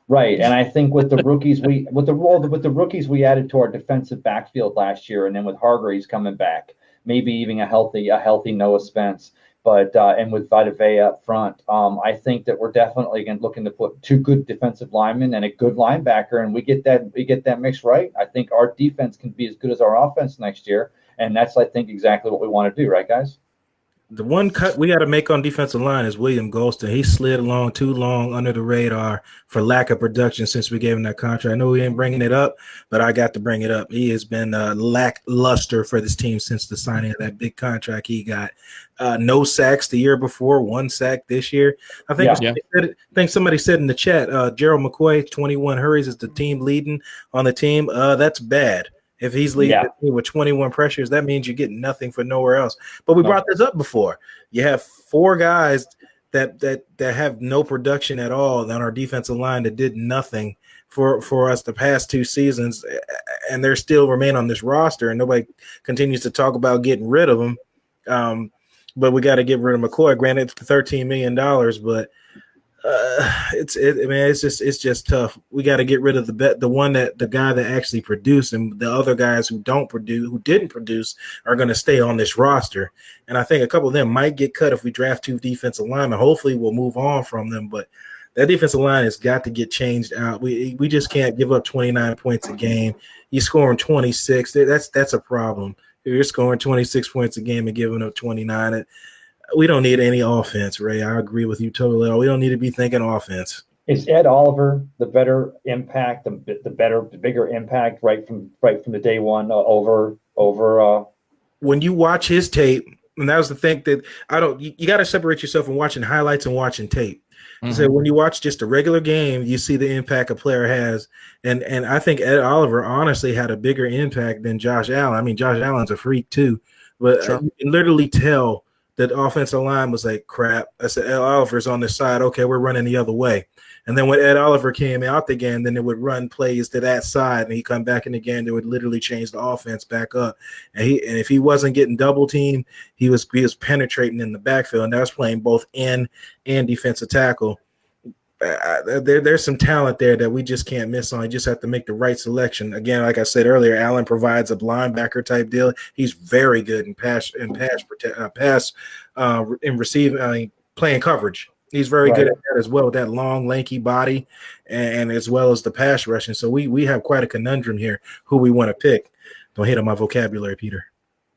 right. And I think with the rookies with the rookies we added to our defensive backfield last year, and then with Hargreaves coming back, maybe even a healthy Noah Spence. But and with Vita Vea up front, I think that we're definitely again looking to put two good defensive linemen and a good linebacker, and we get that mix right. I think our defense can be as good as our offense next year, and that's I think exactly what we want to do, right, guys? the one cut we got to make on defensive line is William Golston. He slid along too long under the radar for lack of production since we gave him that contract. I know we ain't bringing it up, but I got to bring it up. He has been lackluster for this team since the signing of that big contract he got. No sacks the year before, 1 sack this year. I think somebody said in the chat, Gerald McCoy, 21 hurries is the team leading on the team. That's bad. If he's leading the team with 21 pressures, that means you're getting nothing for nowhere else. But we brought this up before. You have 4 guys that have no production at all on our defensive line that did nothing for us the past 2 seasons, and they're still remain on this roster, and nobody continues to talk about getting rid of them. But we got to get rid of McCoy. Granted, it's $13 million, but it's just tough. We got to get rid of the guy that actually produced, and the other guys who didn't produce are going to stay on this roster. And I think a couple of them might get cut if we draft 2 defensive linemen. Hopefully we'll move on from them, but that defensive line has got to get changed out. We just can't give up 29 points a game. You're scoring 26. That's a problem. If you're scoring 26 points a game and giving up 29, we don't need any offense, Ray. I agree with you totally. We don't need to be thinking offense. Is Ed Oliver the better impact, the bigger impact right from the day one over? When you watch his tape, and that was the thing that you got to separate yourself from watching highlights and watching tape. Mm-hmm. So when you watch just a regular game, you see the impact a player has, and I think Ed Oliver honestly had a bigger impact than Josh Allen. I mean, Josh Allen's a freak too, but you can literally tell that offensive line was like, crap. I said, Ed Oliver's on this side. Okay, we're running the other way. And then when Ed Oliver came out the game, then it would run plays to that side, and he come back in the game. They would literally change the offense back up. And if he wasn't getting double teamed, he was penetrating in the backfield, and that was playing both end and defensive tackle. There's some talent there that we just can't miss on. You just have to make the right selection. Again, like I said earlier, Allen provides a linebacker type deal. He's very good in playing coverage. He's very good at that as well, with that long, lanky body, and as well as the pass rushing. So we have quite a conundrum here who we want to pick. Don't hit on my vocabulary, Peter.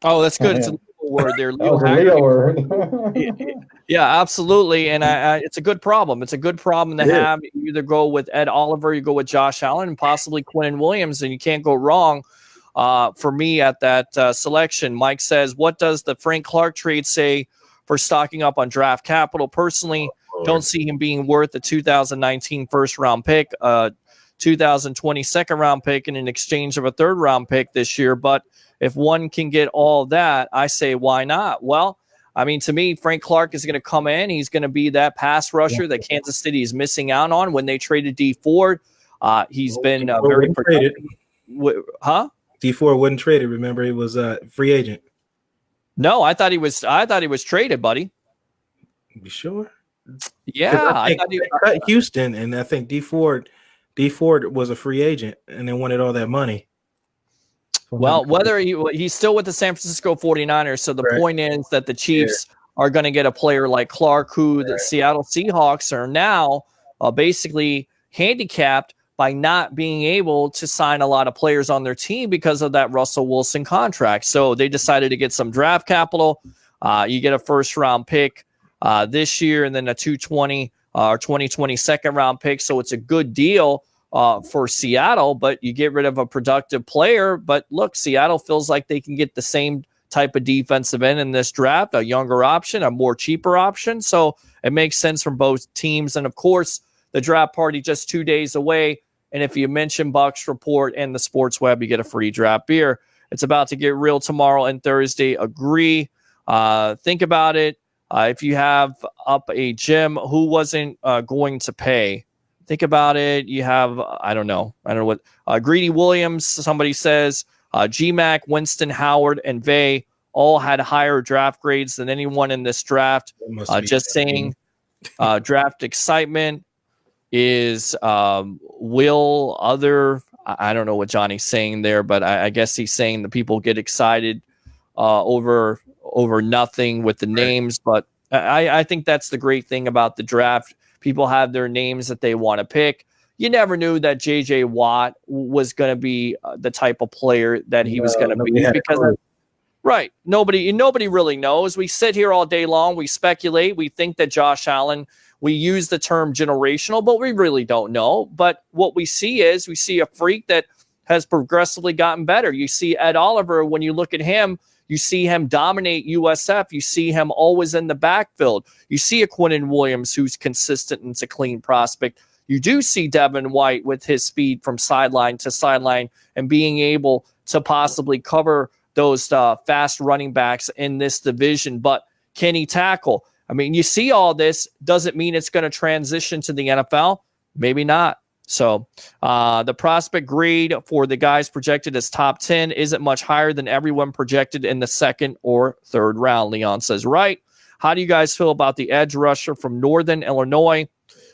Oh, that's good. It's a legal word there. Leo word. Yeah, absolutely. And it's a good problem. It's a good problem to have. You either go with Ed Oliver, you go with Josh Allen, and possibly Quinnen Williams, and you can't go wrong for me at that selection. Mike says, what does the Frank Clark trade say for stocking up on draft capital? Personally, don't see him being worth the 2019 first-round pick, 2020 second-round pick, in an exchange of a third-round pick this year. But if one can get all that, I say, why not? Well, I mean, to me, Frank Clark is going to come in. He's going to be that pass rusher that Kansas City is missing out on when they traded D Ford. He's been very productive. D Ford wasn't traded. Remember, he was a free agent. No, I thought he was traded, buddy. You sure? Yeah, I thought he cut Houston, and I think D Ford was a free agent, and they wanted all that money. Well, whether he's still with the San Francisco 49ers, so the point is that the Chiefs are going to get a player like Clark, who the Seattle Seahawks are now basically handicapped by not being able to sign a lot of players on their team because of that Russell Wilson contract. So they decided to get some draft capital. You get a first-round pick this year and then a 220 or 2020 second-round pick. So it's a good deal for Seattle, but you get rid of a productive player. But look, Seattle feels like they can get the same type of defensive end in this draft, a younger option, a more cheaper option. So it makes sense from both teams. And of course, the draft party just 2 days away. And if you mention Bucs Report and the Sports Web, you get a free draft beer. It's about to get real tomorrow and Thursday. Agree. Think about it. If you have up a gym, who wasn't going to pay? Think about it. You have, I don't know what, Greedy Williams, somebody says, GMAC, Winston, Howard, and Vay all had higher draft grades than anyone in this draft. Just saying, draft excitement is will other, I don't know what Johnny's saying there, but I guess he's saying that people get excited over nothing with the names. But I think that's the great thing about the draft. People have their names that they want to pick. You never knew that J.J. Watt was going to be the type of player that he was going to be because right. Nobody really knows. We sit here all day long. We speculate. We think that Josh Allen, we use the term generational, but we really don't know. But what we see is we see a freak that has progressively gotten better. You see Ed Oliver, when you look at him, you see him dominate USF. You see him always in the backfield. You see a Quinnen Williams who's consistent and it's a clean prospect. You do see Devin White with his speed from sideline to sideline and being able to possibly cover those fast running backs in this division. But can he tackle? I mean, you see all this. Doesn't mean it's going to transition to the NFL. Maybe not. So the prospect grade for the guys projected as top 10 isn't much higher than everyone projected in the second or third round. Leon says, right. How do you guys feel about the edge rusher from Northern Illinois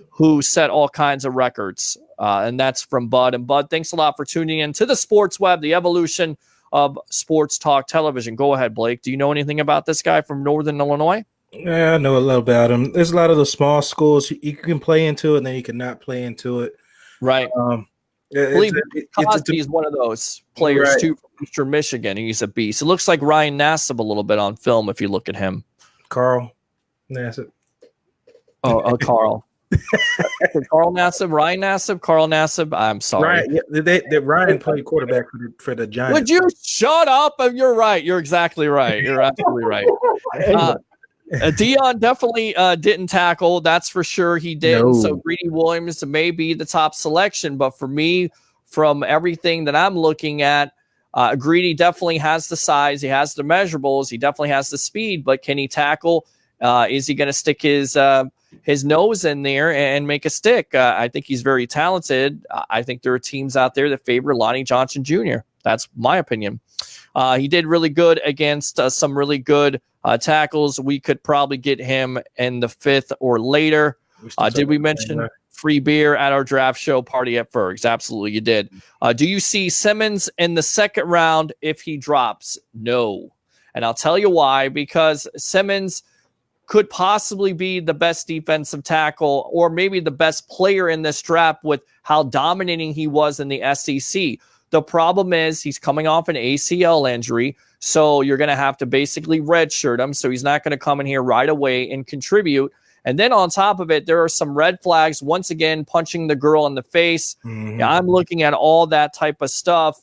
who set all kinds of records? And that's from Bud. And Bud, thanks a lot for tuning in to the Sports Web, the evolution of sports talk television. Go ahead, Blake. Do you know anything about this guy from Northern Illinois? Yeah, I know a little about him. There's a lot of the small schools you can play into it, and then you can not play into it. Right. Cosby is one of those players too from Eastern Michigan. He's a beast. It looks like Ryan Nassib a little bit on film if you look at him. Carl Nassib. Oh, Carl. Carl Nassib, Ryan Nassib, Carl Nassib. I'm sorry. Ryan played quarterback for the Giants. Would you shut up? You're right. You're exactly right. You're absolutely right. Dion definitely didn't tackle. That's for sure. He didn't. No. So Greedy Williams may be the top selection. But for me, from everything that I'm looking at, Greedy definitely has the size. He has the measurables. He definitely has the speed. But can he tackle? Is he going to stick his nose in there and make a stick? I think he's very talented. I think there are teams out there that favor Lonnie Johnson Jr. That's my opinion. He did really good against some really good tackles. We could probably get him in the 5th or later. Did we mention free beer at our draft show party at Ferg's? Absolutely, you did. Do you see Simmons in the 2nd round if he drops? No. And I'll tell you why. Because Simmons could possibly be the best defensive tackle or maybe the best player in this draft with how dominating he was in the SEC. The problem is he's coming off an ACL injury, so you're going to have to basically redshirt him, so he's not going to come in here right away and contribute. And then on top of it, there are some red flags, once again, punching the girl in the face. Mm-hmm. I'm looking at all that type of stuff.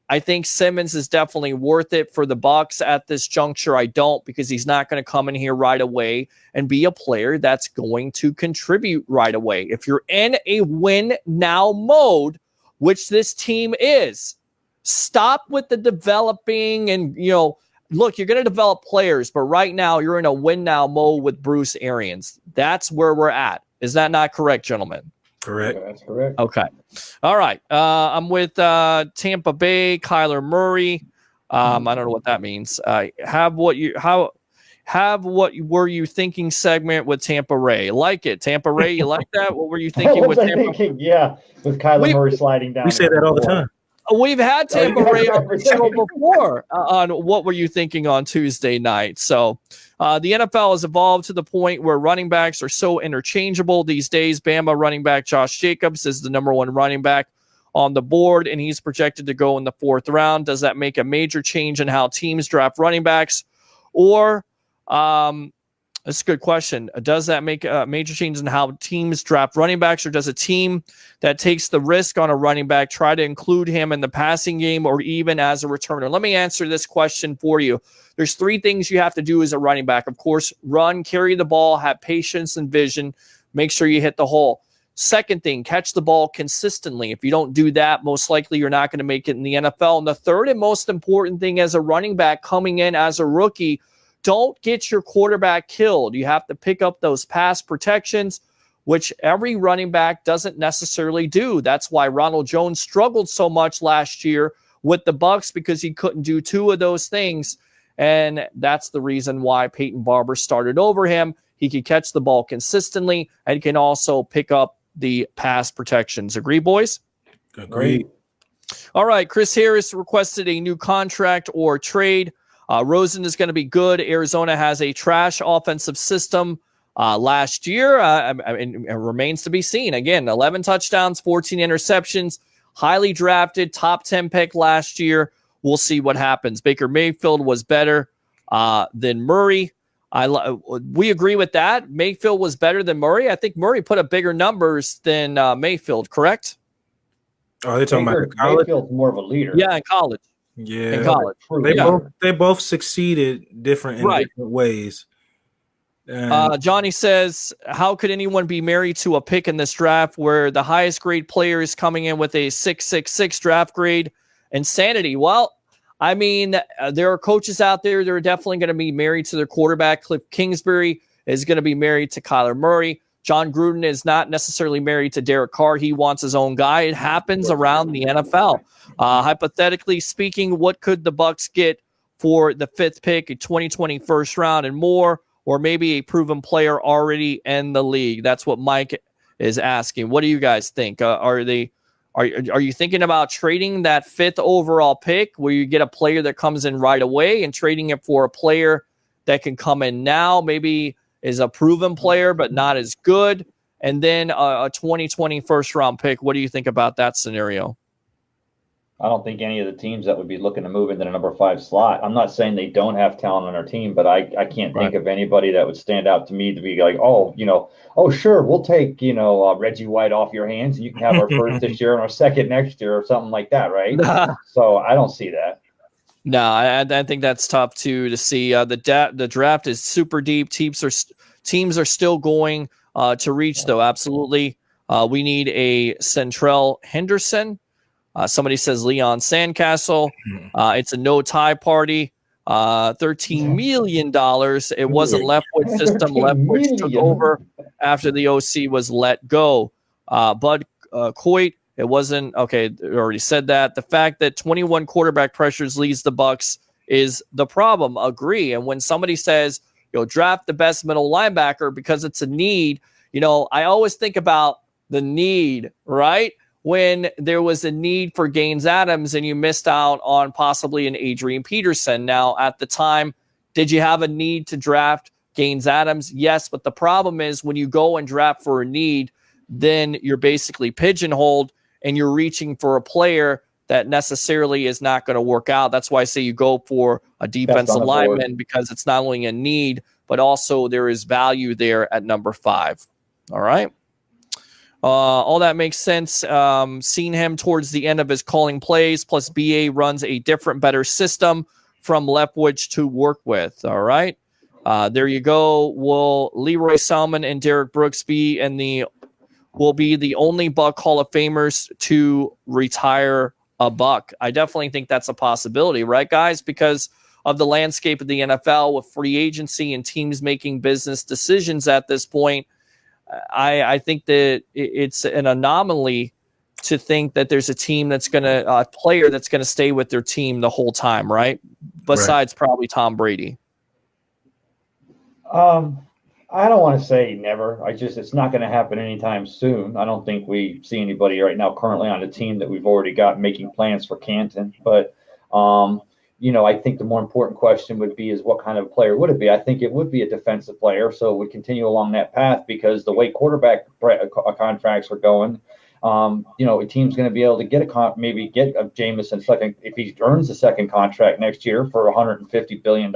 I think Simmons is definitely worth it for the Bucs at this juncture. I don't, because he's not going to come in here right away and be a player that's going to contribute right away. If you're in a win now mode, which this team is, stop with the developing and, look, you're going to develop players, but right now you're in a win now mode with Bruce Arians. That's where we're at. Is that not correct, gentlemen? Correct. That's correct. Okay. All right. I'm with Tampa Bay, Kyler Murray. I don't know what that means. Have what were you thinking segment with Tampa Ray? Like it. Tampa Ray, you like that? What were you thinking with Tampa? Yeah, with Kyler Murray sliding down. We say that all the time. We've had Tampa Ray on the show before on what were you thinking on Tuesday night. So the NFL has evolved to the point where running backs are so interchangeable these days. Bama running back Josh Jacobs is the number one running back on the board, and he's projected to go in the 4th round. Does that make a major change in how teams draft running backs? Or that's a good question. Does that make a major change in how teams draft running backs, or does a team that takes the risk on a running back try to include him in the passing game or even as a returner? Let me answer this question for you. There's 3 things you have to do as a running back. Of course, run, carry the ball, have patience and vision, make sure you hit the hole. Second thing, catch the ball consistently. If you don't do that, most likely you're not going to make it in the NFL. And the third and most important thing as a running back coming in as a rookie, don't get your quarterback killed. You have to pick up those pass protections, which every running back doesn't necessarily do. That's why Ronald Jones struggled so much last year with the Bucs, because he couldn't do 2 of those things. And that's the reason why Peyton Barber started over him. He can catch the ball consistently and can also pick up the pass protections. Agree, boys? Agreed. All right. Chris Harris requested a new contract or trade. Rosen is going to be good. Arizona has a trash offensive system last year. It remains to be seen. Again, 11 touchdowns, 14 interceptions, highly drafted, top 10 pick last year. We'll see what happens. Baker Mayfield was better than Murray. We agree with that. Mayfield was better than Murray. I think Murray put up bigger numbers than Mayfield, correct? Oh, they're talking about college? Mayfield's more of a leader. Yeah, in college. Yeah, in college. They both succeeded in different ways. Johnny says, how could anyone be married to a pick in this draft where the highest grade player is coming in with a 6.66 draft grade? Insanity. Well, I mean, there are coaches out there that are definitely going to be married to their quarterback. Cliff Kingsbury is going to be married to Kyler Murray. John Gruden is not necessarily married to Derek Carr. He wants his own guy. It happens around the NFL. Hypothetically speaking, what could the Bucs get for the 5th pick, a 2020 first round and more, or maybe a proven player already in the league? That's what Mike is asking. What do you guys think? Are you thinking about trading that 5th overall pick where you get a player that comes in right away and trading it for a player that can come in now, maybe is a proven player but not as good, and then a 2020 first round pick? What do you think about that scenario? I don't think any of the teams that would be looking to move into the number 5 slot. I'm not saying they don't have talent on their team, but I can't think of anybody that would stand out to me to be like, oh, sure, we'll take, Reggie White off your hands and you can have our first this year and our second next year or something like that, right? So I don't see that. No, I think that's tough too to see. The draft is super deep. Teams are still going to reach, though. Absolutely. We need a Centrell Henderson. Somebody says Leon Sandcastle. It's a no tie party. $13 million. It wasn't Leftwich system. Leftwich took over after the OC was let go. Bud Coit. It wasn't okay. I already said that. The fact that 21 quarterback pressures leads the Bucs is the problem. Agree. And when somebody says, draft the best middle linebacker because it's a need, I always think about the need, right? When there was a need for Gaines Adams and you missed out on possibly an Adrian Peterson. Now, at the time, did you have a need to draft Gaines Adams? Yes, but the problem is when you go and draft for a need, then you're basically pigeonholed and you're reaching for a player that necessarily is not going to work out. That's why I say you go for a defensive lineman, because it's not only a need, but also there is value there at number 5. All right. All that makes sense. Seen him towards the end of his calling plays, plus BA runs a different, better system from Leftwich to work with. All right. There you go. Will Leroy Salmon and Derek Brooks will be the only Buck Hall of Famers to retire a Buck? I definitely think that's a possibility, right, guys? Because of the landscape of the NFL with free agency and teams making business decisions at this point, I think that it's an anomaly to think that there's a team that's going to a player that's going to stay with their team the whole time, right? Besides probably Tom Brady. I don't want to say never. It's not going to happen anytime soon. I don't think we see anybody right now currently on the team that we've already got making plans for Canton. But, I think the more important question would be is what kind of player would it be? I think it would be a defensive player. So it would continue along that path because the way quarterback contracts are going, a team's going to be able to get maybe get a Jameson second if he earns a second contract next year for $150 billion.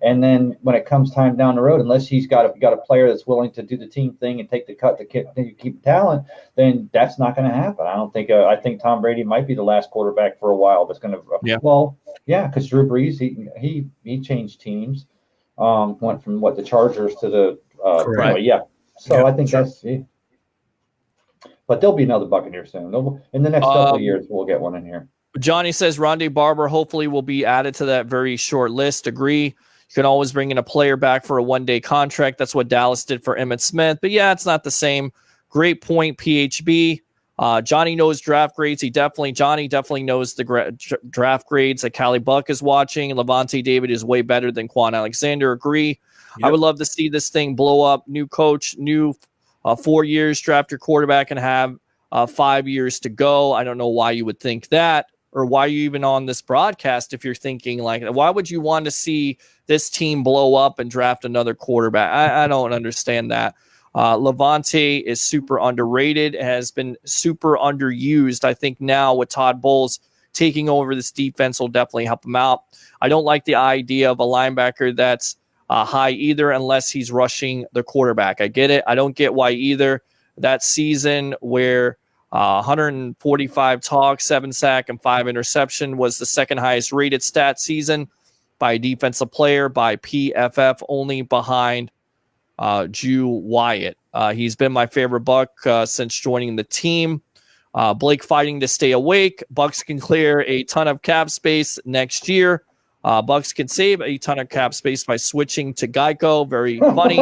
And then when it comes time down the road, unless he's got a player that's willing to do the team thing and take the cut to keep talent, then that's not going to happen. I don't think. I think Tom Brady might be the last quarterback for a while that's going to. Because Drew Brees he changed teams, went from the Chargers to the anyway, So I think that's. Yeah. But there'll be another Buccaneer soon. In the next couple of years, we'll get one in here. Johnny says Rondé Barber hopefully will be added to that very short list. Agree. You can always bring in a player back for a one-day contract. That's what Dallas did for Emmitt Smith. But yeah, it's not the same. Great point, PHB. Johnny knows draft grades. Johnny definitely knows the draft grades that Callie Buck is watching. Levante David is way better than Quan Alexander. Agree. Yep. I would love to see this thing blow up. New coach, new 4 years, draft your quarterback and have 5 years to go. I don't know why you would think that, or why you even on this broadcast if you're thinking like, why would you want to see this team blow up and draft another quarterback? I don't understand that. Levante is super underrated, has been super underused. I think now with Todd Bowles taking over this defense will definitely help him out. I don't like the idea of a linebacker that's high either unless he's rushing the quarterback. I get it. I don't get why either. That season where 145 talks, 7 sack, and 5 interception was the second highest rated stat season by a defensive player by PFF, only behind Jew Wyatt. He's been my favorite Buck since joining the team. Blake fighting to stay awake. Bucks can clear a ton of cap space next year. Bucks can save a ton of cap space by switching to Geico. Very funny.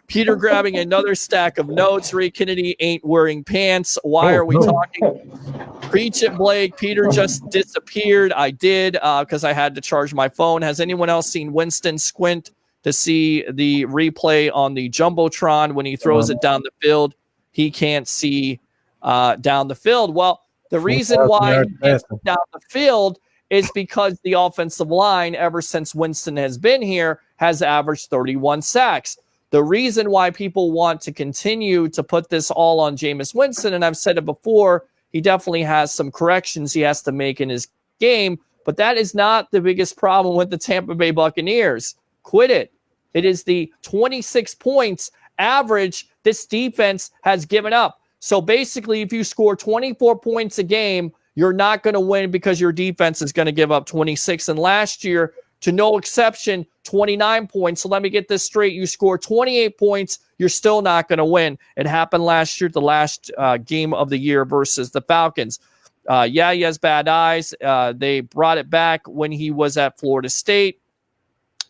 Peter grabbing another stack of notes. Ray Kennedy ain't wearing pants. Why are we talking? Preach it, Blake. Peter just disappeared. I did because I had to charge my phone. Has anyone else seen Winston squint to see the replay on the Jumbotron when he throws it down the field? He can't see down the field. Well, the reason why he can't see down the field is because the offensive line, ever since Winston has been here, has averaged 31 sacks. The reason why people want to continue to put this all on Jameis Winston, and I've said it before, he definitely has some corrections he has to make in his game, but that is not the biggest problem with the Tampa Bay Buccaneers. Quit it. It is the 26 points average this defense has given up. So basically, if you score 24 points a game, you're not going to win because your defense is going to give up 26. And last year, to no exception, 29 points. So let me get this straight. You score 28 points, you're still not going to win. It happened last year, the last game of the year versus the Falcons. He has bad eyes. They brought it back when he was at Florida State.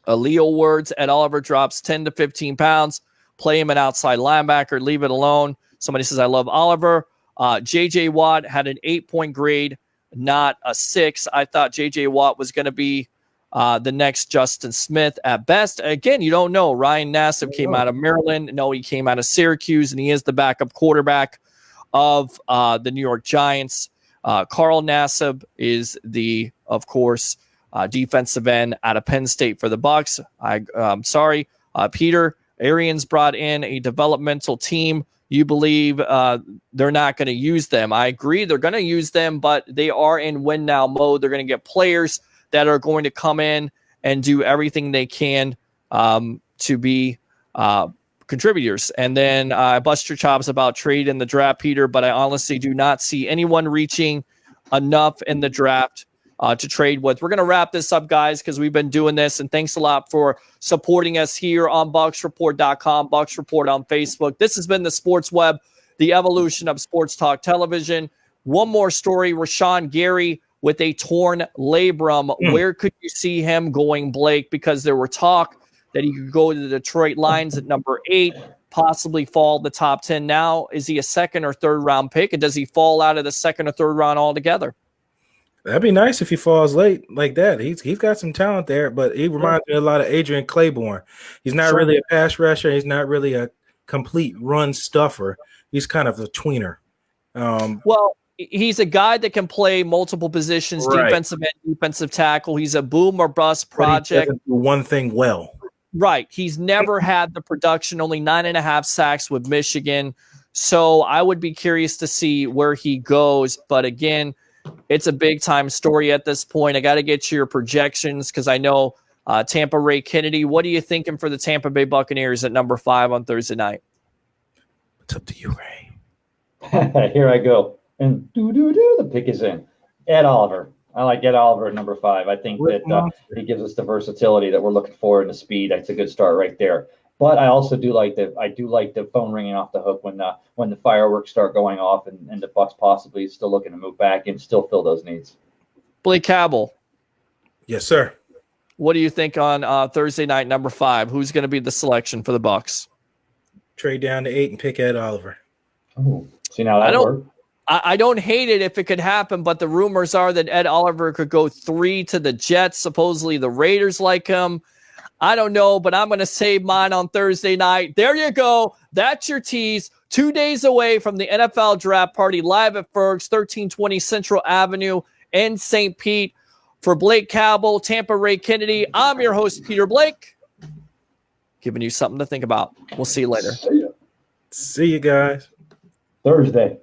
Leo Words at Oliver drops 10 to 15 pounds. Play him an outside linebacker. Leave it alone. Somebody says, I love Oliver. J.J. Watt had an 8-point grade, not a 6. I thought J.J. Watt was going to be the next Justin Smith at best. Again, you don't know. Ryan Nassib came out of Maryland. No, he came out of Syracuse, and he is the backup quarterback of the New York Giants. Carl Nassib is the, of course, defensive end out of Penn State for the Bucs. I'm sorry. Peter, Arians brought in a developmental team. You believe they're not going to use them. I agree they're going to use them, but they are in win now mode. They're going to get players that are going to come in and do everything they can to be contributors. And then bust your chops about trade in the draft, Peter, but I honestly do not see anyone reaching enough in the draft to trade with. We're going to wrap this up, guys, because we've been doing this. And thanks a lot for supporting us here on BucsReport.com, Bucs Report on Facebook. This has been the Sports Web, the evolution of sports talk television. One more story, Rashawn Gary with a torn labrum. Where could you see him going, Blake? Because there were talk that he could go to the Detroit Lions at number 8, possibly fall the top 10. Now, is he a second or third round pick? And does he fall out of the second or third round altogether? That'd be nice if he falls late like that. He's got some talent there, but he reminds me a lot of Adrian Claiborne. He's not really a pass rusher. He's not really a complete run stuffer. He's kind of a tweener. Well, he's a guy that can play multiple positions, Right. defensive end, defensive tackle. He's a boom or bust But he project. doesn't do one thing well. Right. He's never had the production, only 9.5 sacks with Michigan. So I would be curious to see where he goes. But again, it's a big time story at this point. I got to get your projections because I know Tampa Ray Kennedy. What are you thinking for the Tampa Bay Buccaneers at number 5 on Thursday night? It's up to you, Ray. Here I go. And the pick is in. Ed Oliver. I like Ed Oliver at number 5. I think that he gives us the versatility that we're looking for and the speed. That's a good start right there. But I also do like the phone ringing off the hook when the fireworks start going off and the Bucs possibly still looking to move back and still fill those needs. Blake Cabell. Yes, sir. What do you think on Thursday night, number 5? Who's going to be the selection for the Bucs? Trade down to 8 and pick Ed Oliver. Ooh. See, now that worked. I don't hate it if it could happen, but the rumors are that Ed Oliver could go 3 to the Jets. Supposedly the Raiders like him. I don't know, but I'm going to save mine on Thursday night. There you go. That's your tease. 2 days away from the NFL draft party live at Ferg's, 1320 Central Avenue in St. Pete. For Blake Cabell, Tampa Ray Kennedy, I'm your host, Peter Blake, giving you something to think about. We'll see you later. See you guys. Thursday.